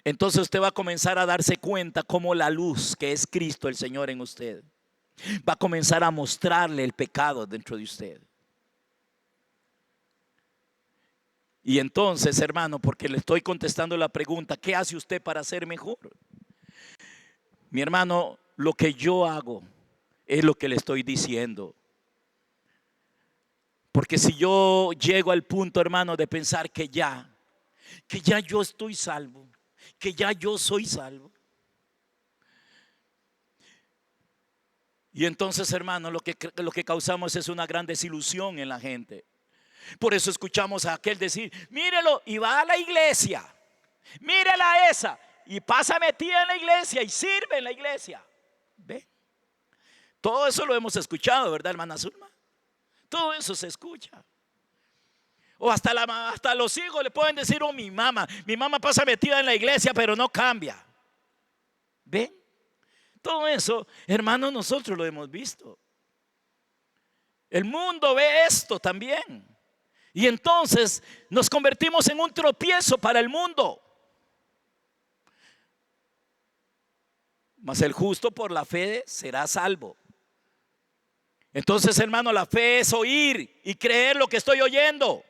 [SPEAKER 1] Entonces usted va a comenzar a darse cuenta cómo la luz que es Cristo el Señor en usted va a comenzar a mostrarle el pecado dentro de usted. Y entonces, hermano, porque le estoy contestando la pregunta, ¿qué hace usted para ser mejor? Mi hermano, lo que yo hago es lo que le estoy diciendo. Porque si yo llego al punto, hermano, de pensar que ya yo estoy salvo, que ya yo soy salvo. Y entonces, hermano, lo que causamos es una gran desilusión en la gente. Por eso escuchamos a aquel decir, mírelo, y va a la iglesia, mírela a esa, y pasa metida en la iglesia y sirve en la iglesia. ¿Ve? Todo eso lo hemos escuchado, ¿verdad, hermana Zulma? Todo eso se escucha. O hasta los hijos le pueden decir, oh, mi mamá pasa metida en la iglesia, pero no cambia. ¿Ven? Todo eso, hermanos, nosotros lo hemos visto. El mundo ve esto también. Y entonces nos convertimos en un tropiezo para el mundo. Mas el justo por la fe será salvo. Entonces, hermano, la fe es oír y creer lo que estoy oyendo.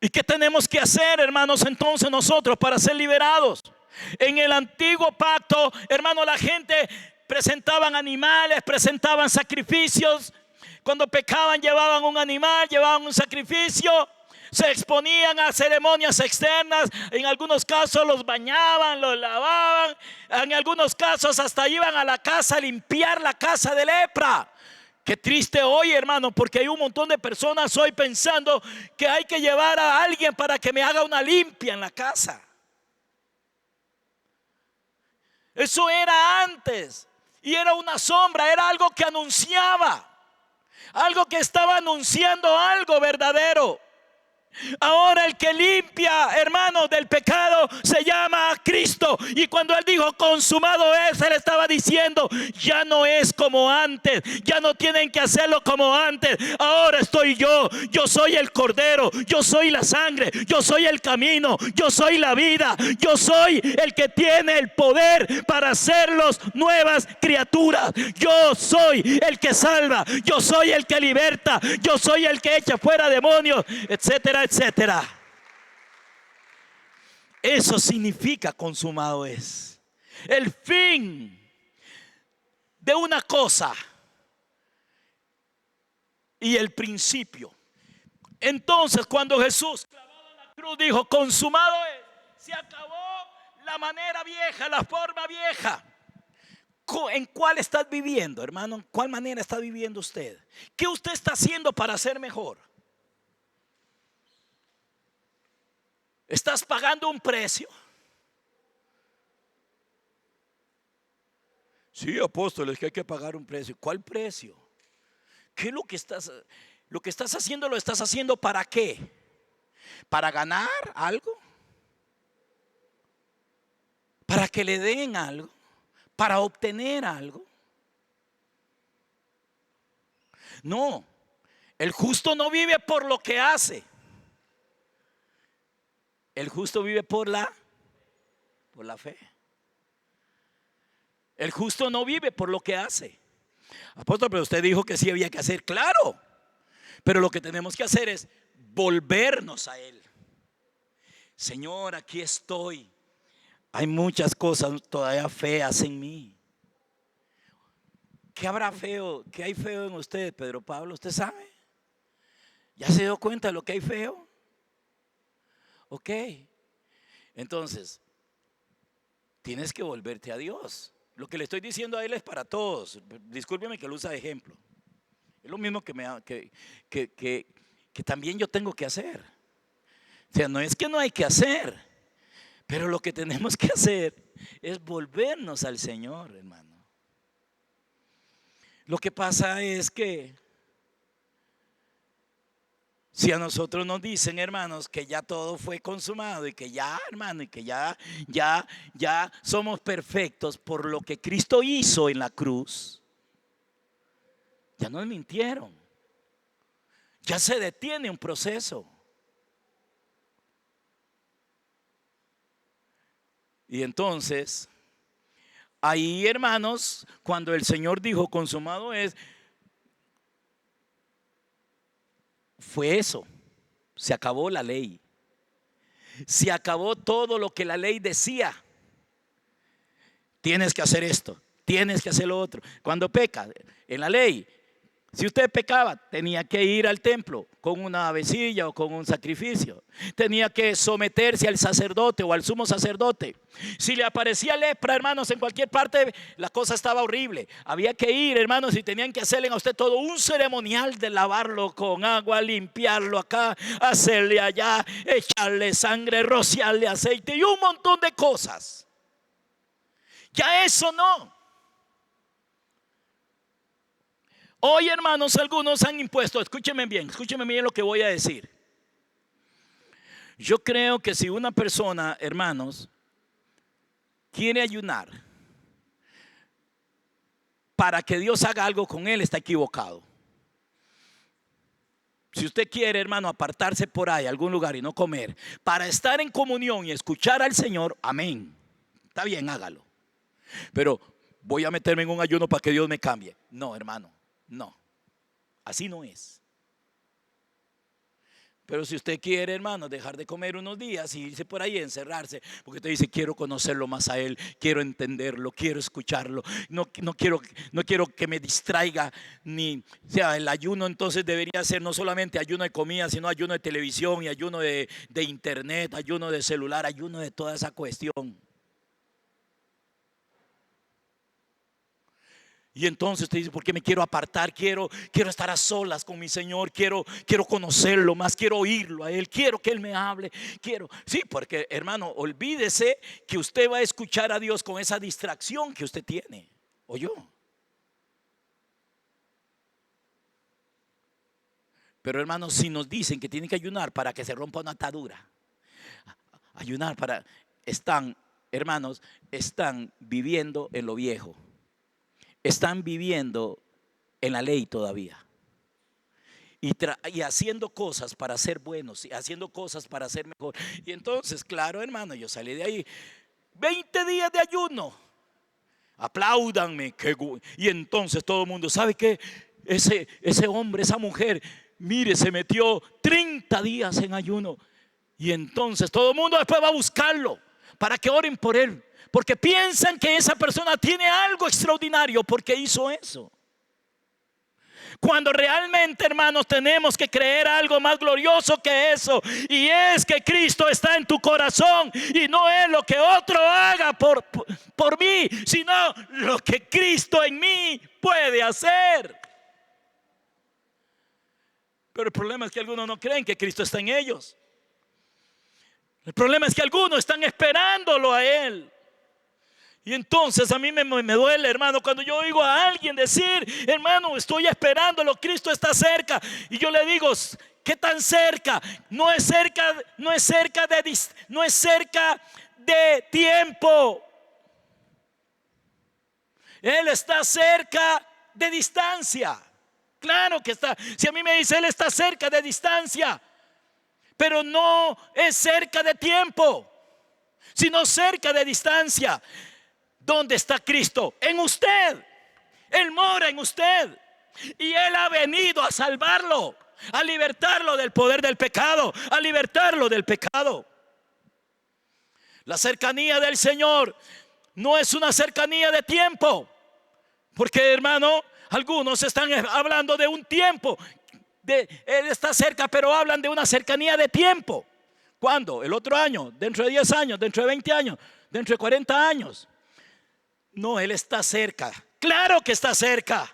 [SPEAKER 1] ¿Y qué tenemos que hacer, hermanos, entonces nosotros para ser liberados? En el antiguo pacto, hermano, la gente presentaban animales, presentaban sacrificios. Cuando pecaban llevaban un animal, llevaban un sacrificio, se exponían a ceremonias externas. En algunos casos los bañaban, los lavaban. En algunos casos hasta iban a la casa a limpiar la casa de lepra. Qué triste hoy, hermano, porque hay un montón de personas hoy pensando que hay que llevar a alguien para que me haga una limpia en la casa. Eso era antes y era una sombra, era algo que anunciaba. Algo que estaba anunciando algo verdadero. Ahora el que limpia, hermanos, del pecado se llama Cristo. Y cuando él dijo consumado es, él estaba diciendo ya no es como antes, ya no tienen que hacerlo como antes. Ahora estoy yo soy el Cordero, yo soy la sangre, yo soy el camino, yo soy la vida, yo soy el que tiene el poder para hacerlos nuevas criaturas. Yo soy el que salva, yo soy el que liberta, yo soy el que echa fuera demonios, etcétera, etcétera. Eso significa consumado es. El fin de una cosa y el principio. Entonces, cuando Jesús clavado en la cruz dijo consumado es, se acabó la manera vieja, la forma vieja. ¿En cuál estás viviendo, hermano? ¿En cuál manera está viviendo usted? ¿Qué usted está haciendo para ser mejor? ¿Estás pagando un precio? Sí, apóstoles, que hay que pagar un precio. ¿Cuál precio? ¿Qué es lo que estás haciendo? ¿Lo estás haciendo para qué? ¿Para ganar algo? ¿Para que le den algo? ¿Para obtener algo? No, el justo no vive por lo que hace. El justo vive por la fe. El justo no vive por lo que hace. Apóstol, pero usted dijo que sí había que hacer. Claro, pero lo que tenemos que hacer es volvernos a Él. Señor, aquí estoy. Hay muchas cosas todavía feas en mí. ¿Qué habrá feo? ¿Qué hay feo en usted, Pedro Pablo? ¿Usted sabe? ¿Ya se dio cuenta de lo que hay feo? Ok, entonces tienes que volverte a Dios. Lo que le estoy diciendo a él es para todos. Discúlpeme que lo usa de ejemplo. Es lo mismo que también yo tengo que hacer. O sea, no es que no hay que hacer, pero lo que tenemos que hacer es volvernos al Señor, hermano. Lo que pasa es que si a nosotros nos dicen, hermanos, que ya todo fue consumado y que ya, hermano, y que ya somos perfectos por lo que Cristo hizo en la cruz, Ya no mintieron. Ya se detiene un proceso. Y entonces, ahí, hermanos, cuando el Señor dijo consumado es, fue eso. Se acabó la ley. Se acabó todo lo que la ley decía. Tienes que hacer esto, tienes que hacer lo otro. Cuando peca, en la ley, si usted pecaba, tenía que ir al templo con una avecilla o con un sacrificio. Tenía que someterse al sacerdote o al sumo sacerdote. Si le aparecía lepra, hermanos, en cualquier parte, la cosa estaba horrible. Había que ir, hermanos, y tenían que hacerle a usted todo un ceremonial de lavarlo con agua, limpiarlo acá, hacerle allá, echarle sangre, rociarle aceite y un montón de cosas. Ya eso no. Hoy, hermanos, algunos han impuesto, escúcheme bien lo que voy a decir. Yo creo que si una persona, hermanos, quiere ayunar para que Dios haga algo con él, está equivocado. Si usted quiere, hermano, apartarse por ahí a algún lugar y no comer para estar en comunión y escuchar al Señor, amén. Está bien, hágalo. Pero voy a meterme en un ayuno para que Dios me cambie. No, hermano. No, así no es. Pero si usted quiere, hermano, dejar de comer unos días y irse por ahí a encerrarse, porque usted dice, quiero conocerlo más a Él, quiero entenderlo, quiero escucharlo, no quiero que me distraiga, ni, o sea, el ayuno entonces debería ser no solamente ayuno de comida, sino ayuno de televisión y ayuno de internet, ayuno de celular, ayuno de toda esa cuestión. Y entonces usted dice, ¿por qué me quiero apartar? Quiero estar a solas con mi Señor, quiero conocerlo más, quiero oírlo a Él, quiero que Él me hable, Sí, porque, hermano, olvídese que usted va a escuchar a Dios con esa distracción que usted tiene, o yo. Pero, hermanos, si nos dicen que tienen que ayunar para que se rompa una atadura, ayunar para, hermanos, están viviendo en lo viejo. Están viviendo en la ley todavía y haciendo cosas para ser buenos y haciendo cosas para ser mejor. Y entonces, claro, hermano, yo salí de ahí 20 días de ayuno. Apláudanme. Y entonces todo el mundo, ¿sabe qué? Ese hombre, esa mujer, mire, se metió 30 días en ayuno. Y entonces todo el mundo después va a buscarlo para que oren por él, porque piensan que esa persona tiene algo extraordinario porque hizo eso. Cuando realmente, hermanos, tenemos que creer algo más glorioso que eso, y es que Cristo está en tu corazón y no es lo que otro haga por mí, sino lo que Cristo en mí puede hacer. Pero el problema es que algunos no creen que Cristo está en ellos. El problema es que algunos están esperándolo a Él. Y entonces a mí me duele, hermano, cuando yo oigo a alguien decir, hermano, estoy esperándolo, Cristo está cerca. Y yo le digo, ¿qué tan cerca? No es cerca de tiempo. Él está cerca de distancia. Claro que está. Si a mí me dice, Él está cerca de distancia, pero no es cerca de tiempo, sino cerca de distancia. ¿Dónde está Cristo? En usted. Él mora en usted. Y Él ha venido a salvarlo, a libertarlo del poder del pecado, a libertarlo del pecado. La cercanía del Señor no es una cercanía de tiempo. Porque, hermano, algunos están hablando de un tiempo. Él está cerca, pero hablan de una cercanía de tiempo. ¿Cuándo? El otro año, dentro de 10 años, dentro de 20 años, dentro de 40 años. No, Él está cerca. Claro que está cerca.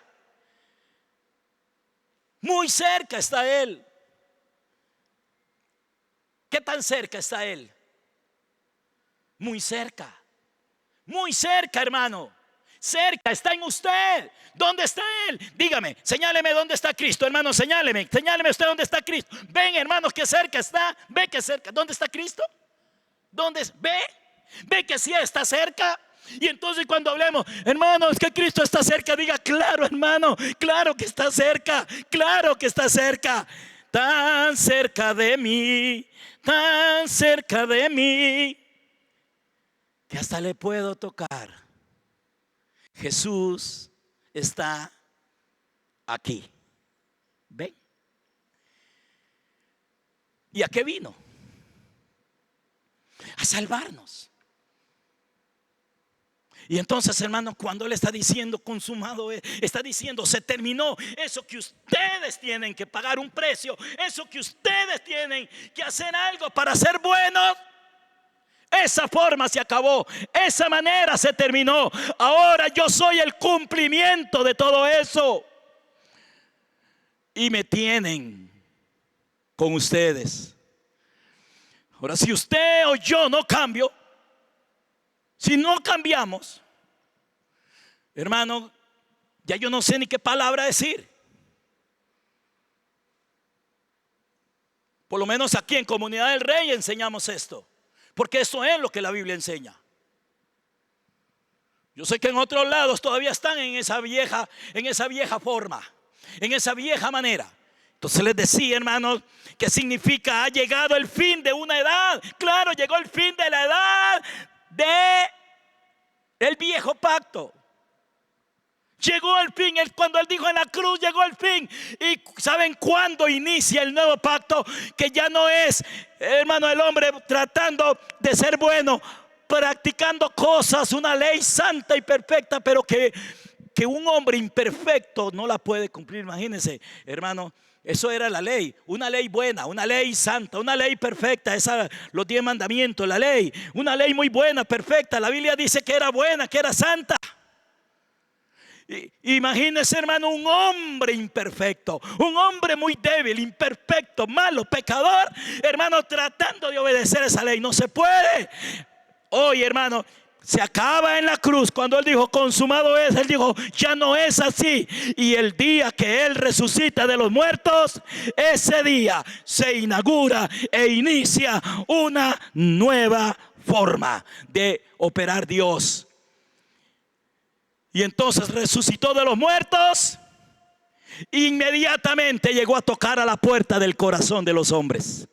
[SPEAKER 1] Muy cerca está Él. ¿Qué tan cerca está Él? Muy cerca. Muy cerca, hermano. Cerca, está en usted. ¿Dónde está Él? Dígame, señáleme dónde está Cristo, hermano, señáleme usted dónde está Cristo. Ven, hermanos, que cerca está. Ve que cerca. ¿Dónde está Cristo? ¿Dónde? ¿Ve que sí está cerca? Y entonces cuando hablemos, hermanos, que Cristo está cerca, diga, claro, hermano, claro que está cerca, claro que está cerca. Tan cerca de mí, tan cerca de mí, que hasta le puedo tocar. Jesús está aquí. ¿Ven? ¿Y a qué vino? A salvarnos. Y entonces, hermano, cuando Él está diciendo consumado, está diciendo se terminó. Eso que ustedes tienen que pagar un precio, eso que ustedes tienen que hacer algo para ser buenos, esa forma se acabó, esa manera se terminó. Ahora yo soy el cumplimiento de todo eso. Y me tienen con ustedes. Ahora, si usted o yo no cambio, si no cambiamos, hermano, ya yo no sé ni qué palabra decir. Por lo menos aquí en Comunidad del Rey enseñamos esto, porque eso es lo que la Biblia enseña. Yo sé que en otros lados todavía están en esa vieja forma, en esa vieja manera. Entonces les decía, hermanos, que significa ha llegado el fin de una edad. Claro, llegó el fin de la edad del viejo pacto. Llegó el fin, cuando Él dijo en la cruz, llegó el fin. ¿Y saben cuándo inicia el nuevo pacto? Que ya no es, hermano, el hombre tratando de ser bueno, practicando cosas, una ley santa y perfecta, pero que un hombre imperfecto no la puede cumplir. Imagínense, hermano, eso era la ley, una ley buena, una ley santa, una ley perfecta. Los 10 mandamientos, la ley, una ley muy buena, perfecta. La Biblia dice que era buena, que era santa. Imagínese, hermano, un hombre imperfecto, un hombre muy débil, imperfecto, malo, pecador, hermano, tratando de obedecer esa ley. No se puede. Hoy, hermano, se acaba en la cruz. Cuando Él dijo consumado es, Él dijo ya no es así. Y el día que Él resucita de los muertos, ese día se inaugura e inicia una nueva forma de operar Dios. Y entonces resucitó de los muertos. Inmediatamente llegó a tocar a la puerta del corazón de los hombres.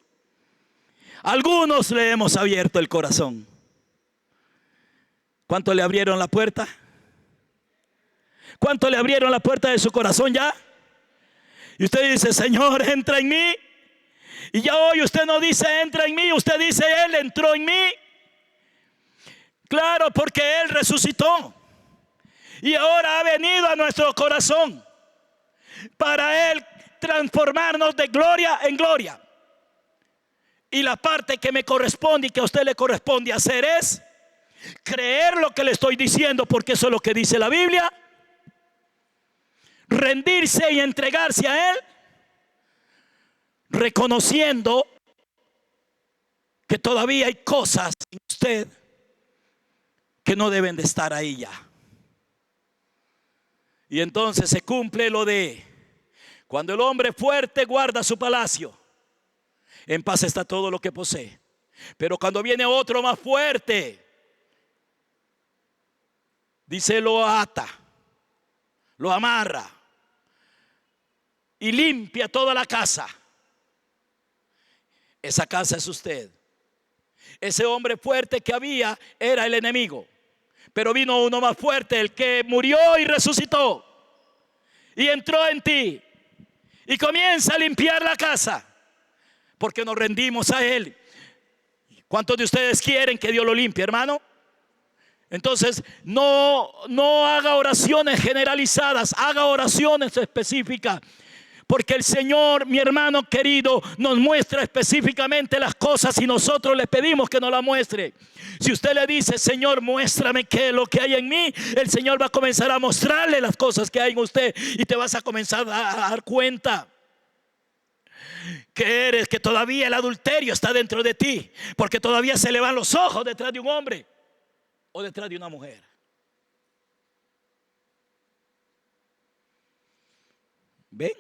[SPEAKER 1] Algunos le hemos abierto el corazón. ¿Cuánto le abrieron la puerta? ¿Cuánto le abrieron la puerta de su corazón ya? Y usted dice, Señor, entra en mí. Y ya hoy usted no dice entra en mí, usted dice Él entró en mí. Claro, porque Él resucitó. Y ahora ha venido a nuestro corazón para Él transformarnos de gloria en gloria. Y la parte que me corresponde y que a usted le corresponde hacer es creer lo que le estoy diciendo, porque eso es lo que dice la Biblia. Rendirse y entregarse a Él, reconociendo que todavía hay cosas en usted que no deben de estar ahí ya. Y entonces se cumple lo de cuando el hombre fuerte guarda su palacio, en paz está todo lo que posee. Pero cuando viene otro más fuerte, dice, lo ata, lo amarra y limpia toda la casa. Esa casa es usted. Ese hombre fuerte que había era el enemigo. Pero vino uno más fuerte, el que murió y resucitó, y entró en ti y comienza a limpiar la casa, porque nos rendimos a Él. ¿Cuántos de ustedes quieren que Dios lo limpie, hermano? Entonces no haga oraciones generalizadas, haga oraciones específicas. Porque el Señor, mi hermano querido, nos muestra específicamente las cosas y nosotros le pedimos que nos las muestre. Si usted le dice, Señor, muéstrame qué es lo que hay en mí, el Señor va a comenzar a mostrarle las cosas que hay en usted y te vas a comenzar a dar cuenta que todavía el adulterio está dentro de ti, porque todavía se le van los ojos detrás de un hombre o detrás de una mujer. ¿Ven?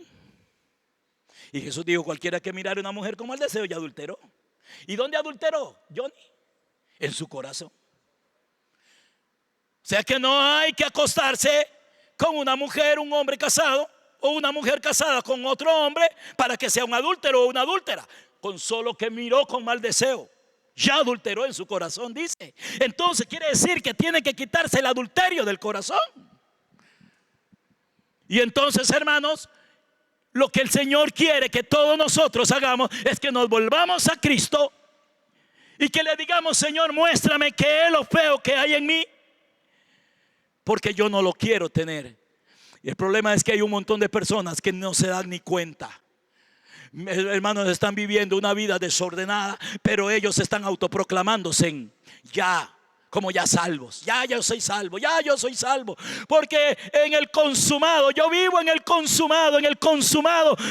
[SPEAKER 1] Y Jesús dijo, cualquiera que mirare a una mujer como el deseo ya adulteró. ¿Y dónde adulteró, Johnny? En su corazón. O sea que no hay que acostarse con una mujer, un hombre casado, o una mujer casada con otro hombre para que sea un adúltero o una adúltera. Con solo que miró con mal deseo, ya adulteró en su corazón, dice. Entonces quiere decir que tiene que quitarse el adulterio del corazón. Y entonces, hermanos, lo que el Señor quiere que todos nosotros hagamos es que nos volvamos a Cristo y que le digamos: Señor, muéstrame qué es lo feo que hay en mí, porque yo no lo quiero tener. Y el problema es que hay un montón de personas que no se dan ni cuenta. Hermanos, están viviendo una vida desordenada, pero ellos están autoproclamándose ya como ya salvos. Ya yo soy salvo, ya yo soy salvo. Porque en el consumado, yo vivo en el consumado,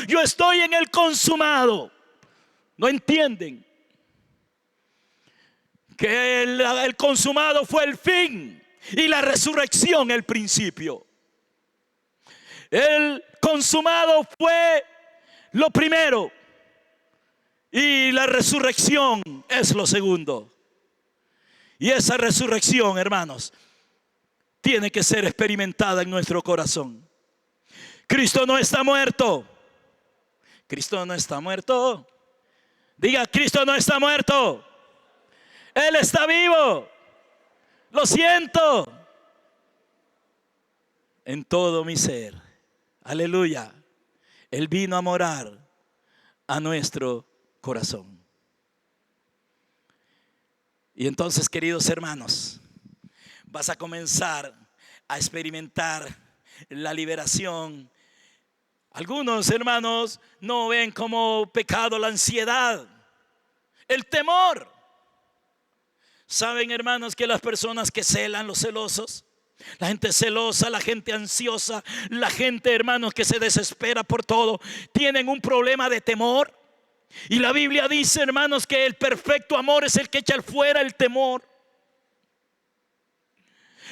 [SPEAKER 1] yo estoy en el consumado. No entienden que el consumado fue el fin y la resurrección el principio. El consumado fue lo primero y la resurrección es lo segundo. Y esa resurrección, hermanos, tiene que ser experimentada en nuestro corazón. Cristo no está muerto. Cristo no está muerto. Diga: Cristo no está muerto. Él está vivo. Lo siento en todo mi ser. Aleluya. Él vino a morar a nuestro corazón. Y entonces, queridos hermanos, vas a comenzar a experimentar la liberación. Algunos hermanos no ven como pecado la ansiedad, el temor. ¿Saben, hermanos, que las personas que celan, los celosos, la gente celosa, la gente ansiosa, la gente, hermanos, que se desespera por todo, tienen un problema de temor? Y la Biblia dice, hermanos, que el perfecto amor es el que echa fuera el temor.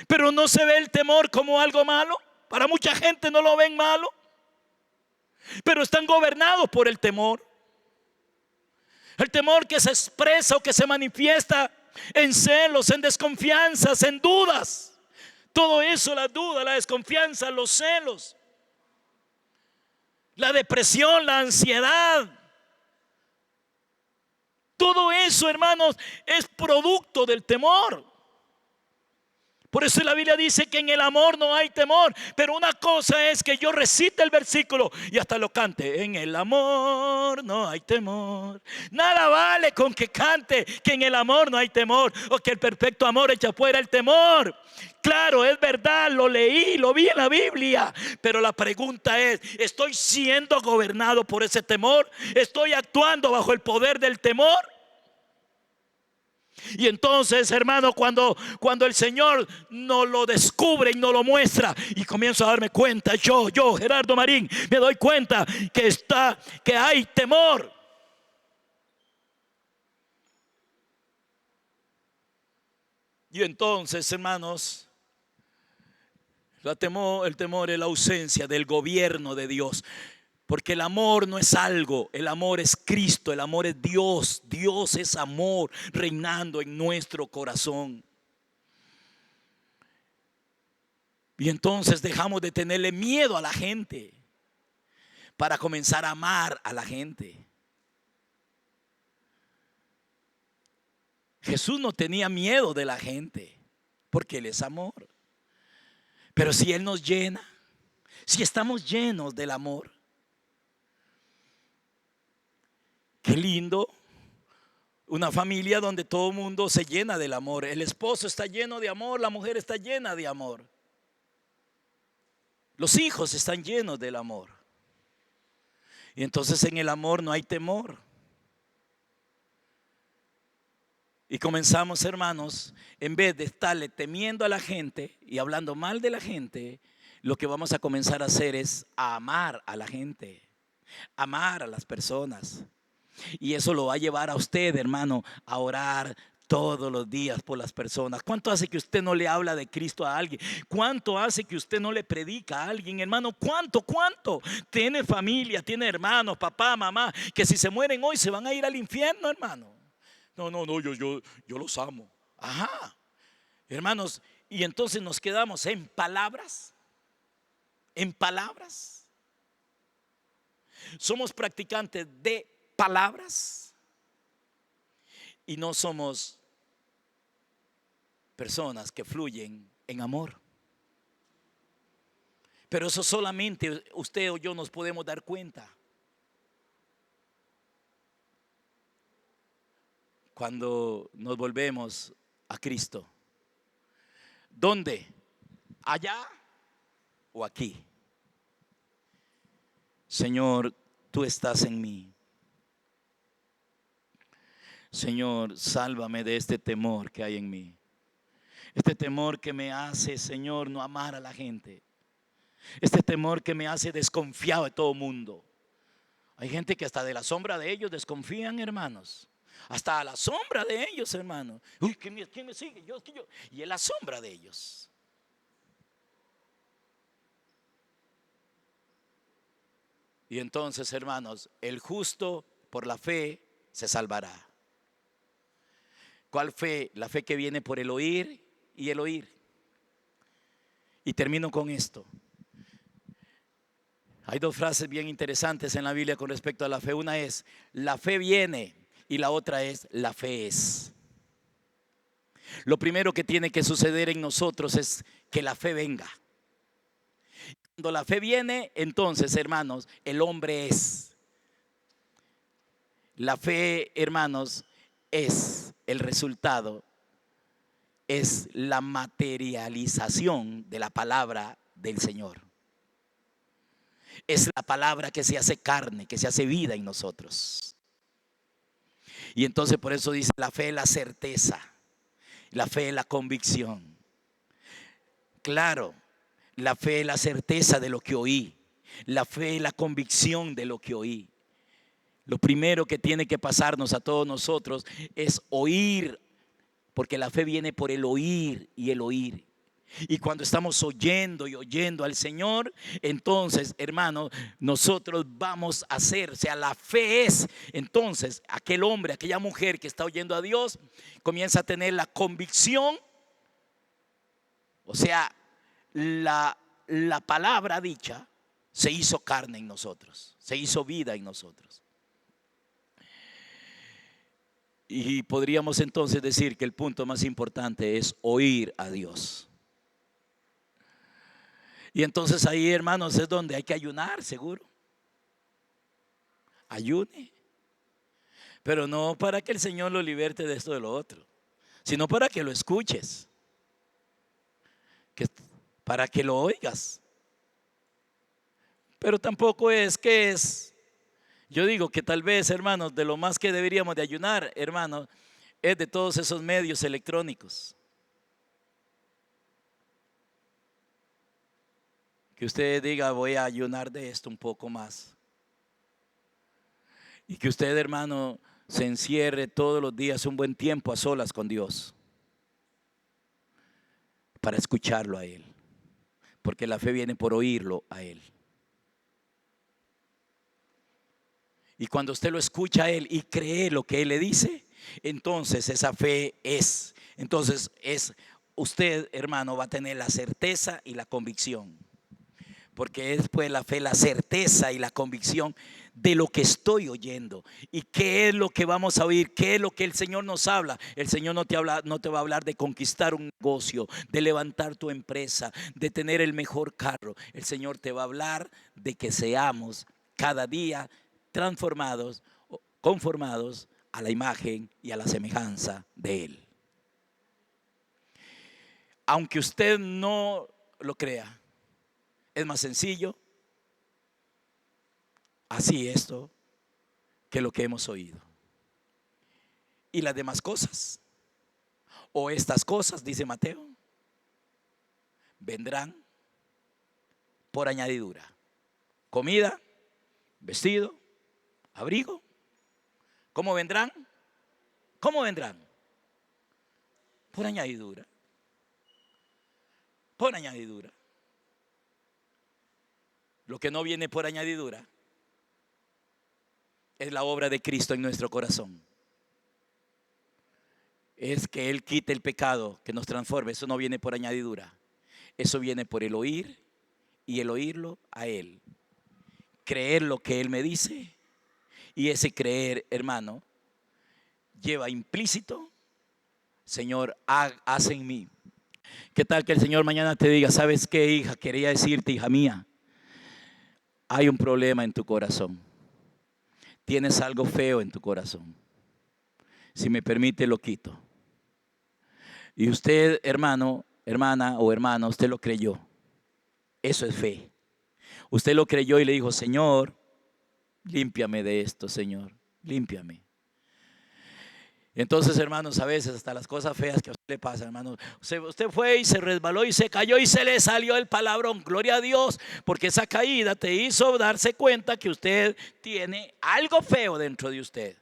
[SPEAKER 1] Pero no se ve el temor como algo malo. Para mucha gente no lo ven malo, pero están gobernados por el temor. El temor que se expresa o que se manifiesta en celos, en desconfianzas, en dudas. Todo eso, la duda, la desconfianza, los celos, la depresión, la ansiedad. Todo eso, hermanos, es producto del temor. Por eso la Biblia dice que en el amor no hay temor. Pero una cosa es que yo recite el versículo y hasta lo cante: en el amor no hay temor. Nada vale con que cante que en el amor no hay temor, o que el perfecto amor echa fuera el temor. Claro, es verdad, lo leí, lo vi en la Biblia. Pero la pregunta es: ¿estoy siendo gobernado por ese temor? ¿Estoy actuando bajo el poder del temor? Y entonces, hermano, cuando el Señor nos lo descubre y nos lo muestra, y comienzo a darme cuenta, yo, Gerardo Marín, me doy cuenta que hay temor. Y entonces, hermanos, el temor es la ausencia del gobierno de Dios. Porque el amor no es algo, el amor es Cristo, el amor es Dios. Dios es amor reinando en nuestro corazón. Y entonces dejamos de tenerle miedo a la gente para comenzar a amar a la gente. Jesús no tenía miedo de la gente porque Él es amor. Pero si Él nos llena, si estamos llenos del amor, qué lindo, una familia donde todo el mundo se llena del amor. El esposo está lleno de amor, la mujer está llena de amor. Los hijos están llenos del amor. Y entonces en el amor no hay temor. Y comenzamos, hermanos, en vez de estarle temiendo a la gente y hablando mal de la gente, lo que vamos a comenzar a hacer es a amar a la gente, amar a las personas. Y eso lo va a llevar a usted, hermano, a orar todos los días por las personas. ¿Cuánto hace que usted no le habla de Cristo a alguien? ¿Cuánto hace que usted no le predica a alguien, hermano? ¿Cuánto? Tiene familia, tiene hermanos, papá, mamá, que si se mueren hoy se van a ir al infierno, hermano. No, yo los amo. Ajá. Hermanos, Y entonces nos quedamos en palabras, en palabras. Somos practicantes de palabras y no somos personas que fluyen en amor. Pero eso solamente usted o yo nos podemos dar cuenta cuando nos volvemos a Cristo. ¿Dónde? ¿Allá o aquí? Señor, tú estás en mí. Señor, sálvame de este temor que hay en mí. Este temor que me hace, Señor, no amar a la gente. Este temor que me hace desconfiado de todo mundo. Hay gente que hasta de la sombra de ellos desconfían, hermanos. Hasta a la sombra de ellos, hermanos. Uy, ¿quién me sigue? Yo. Y es la sombra de ellos. Y entonces, hermanos, el justo por la fe se salvará. ¿Cuál fe? La fe que viene por el oír y el oír. Y termino con esto. Hay dos frases bien interesantes en la Biblia con respecto a la fe. Una es, la fe viene, y la otra es, la fe es. Lo primero que tiene que suceder en nosotros es que la fe venga. Cuando la fe viene, entonces, hermanos, el hombre es. La fe, hermanos, es el resultado, es la materialización de la palabra del Señor. Es la palabra que se hace carne, que se hace vida en nosotros. Y entonces por eso dice, la fe es la certeza, la fe es la convicción. Claro, la fe es la certeza de lo que oí, la fe es la convicción de lo que oí. Lo primero que tiene que pasarnos a todos nosotros es oír, porque la fe viene por el oír y el oír. Y cuando estamos oyendo y oyendo al Señor, entonces, hermano, nosotros vamos a hacer, o sea, la fe es, entonces, aquel hombre, aquella mujer que está oyendo a Dios, comienza a tener la convicción, o sea, la palabra dicha se hizo carne en nosotros, se hizo vida en nosotros. Y podríamos entonces decir que el punto más importante es oír a Dios. Y entonces ahí, hermanos, es donde hay que ayunar, seguro. Ayune. Pero no para que el Señor lo liberte de esto de lo otro, sino para que lo escuches, para que lo oigas. Pero tampoco es que es, yo digo que tal vez, hermanos, de lo más que deberíamos de ayunar, hermanos, es de todos esos medios electrónicos. Que usted diga, voy a ayunar de esto un poco más. Y que usted, hermano, se encierre todos los días un buen tiempo a solas con Dios para escucharlo a Él. Porque la fe viene por oírlo a Él. Y cuando usted lo escucha a Él y cree lo que Él le dice, entonces esa fe es. Entonces usted, hermano, va a tener la certeza y la convicción. Porque es pues la fe, la certeza y la convicción de lo que estoy oyendo. ¿Y qué es lo que vamos a oír? ¿Qué es lo que el Señor nos habla? El Señor no te va a hablar de conquistar un negocio, de levantar tu empresa, de tener el mejor carro. El Señor te va a hablar de que seamos cada día transformados, conformados a la imagen y a la semejanza de Él. Aunque usted no lo crea, es más sencillo así esto que lo que hemos oído. Y las demás cosas, o estas cosas, dice Mateo, vendrán por añadidura. Comida, vestido, abrigo. ¿Cómo vendrán? ¿Cómo vendrán? Por añadidura. Por añadidura. Lo que no viene por añadidura es la obra de Cristo en nuestro corazón. es que Él quite el pecado, que nos transforme. Eso no viene por añadidura. Eso viene por el oír y el oírlo a Él. Creer lo que Él me dice. Y ese creer, hermano, lleva implícito, Señor, haz en mí. ¿Qué tal que el Señor mañana te diga, sabes qué, hija? Quería decirte, hija mía, hay un problema en tu corazón. Tienes algo feo en tu corazón. Si me permite, lo quito. Y usted, hermano, hermana o hermana, usted lo creyó. Eso es fe. Usted lo creyó y le dijo, Señor, límpiame de esto, Señor, límpiame. Entonces, hermanos, a veces hasta las cosas feas que a usted le pasan, hermanos, usted fue y se resbaló y se cayó y se le salió el palabrón, gloria a Dios, porque esa caída te hizo darse cuenta que usted tiene algo feo dentro de usted.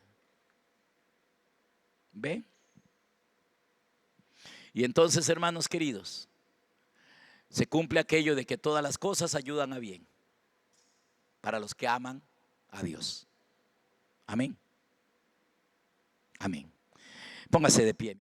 [SPEAKER 1] ¿Ve? Y entonces, hermanos queridos, se cumple aquello de que todas las cosas ayudan a bien para los que aman a Dios. Amén. Amén. Póngase de pie.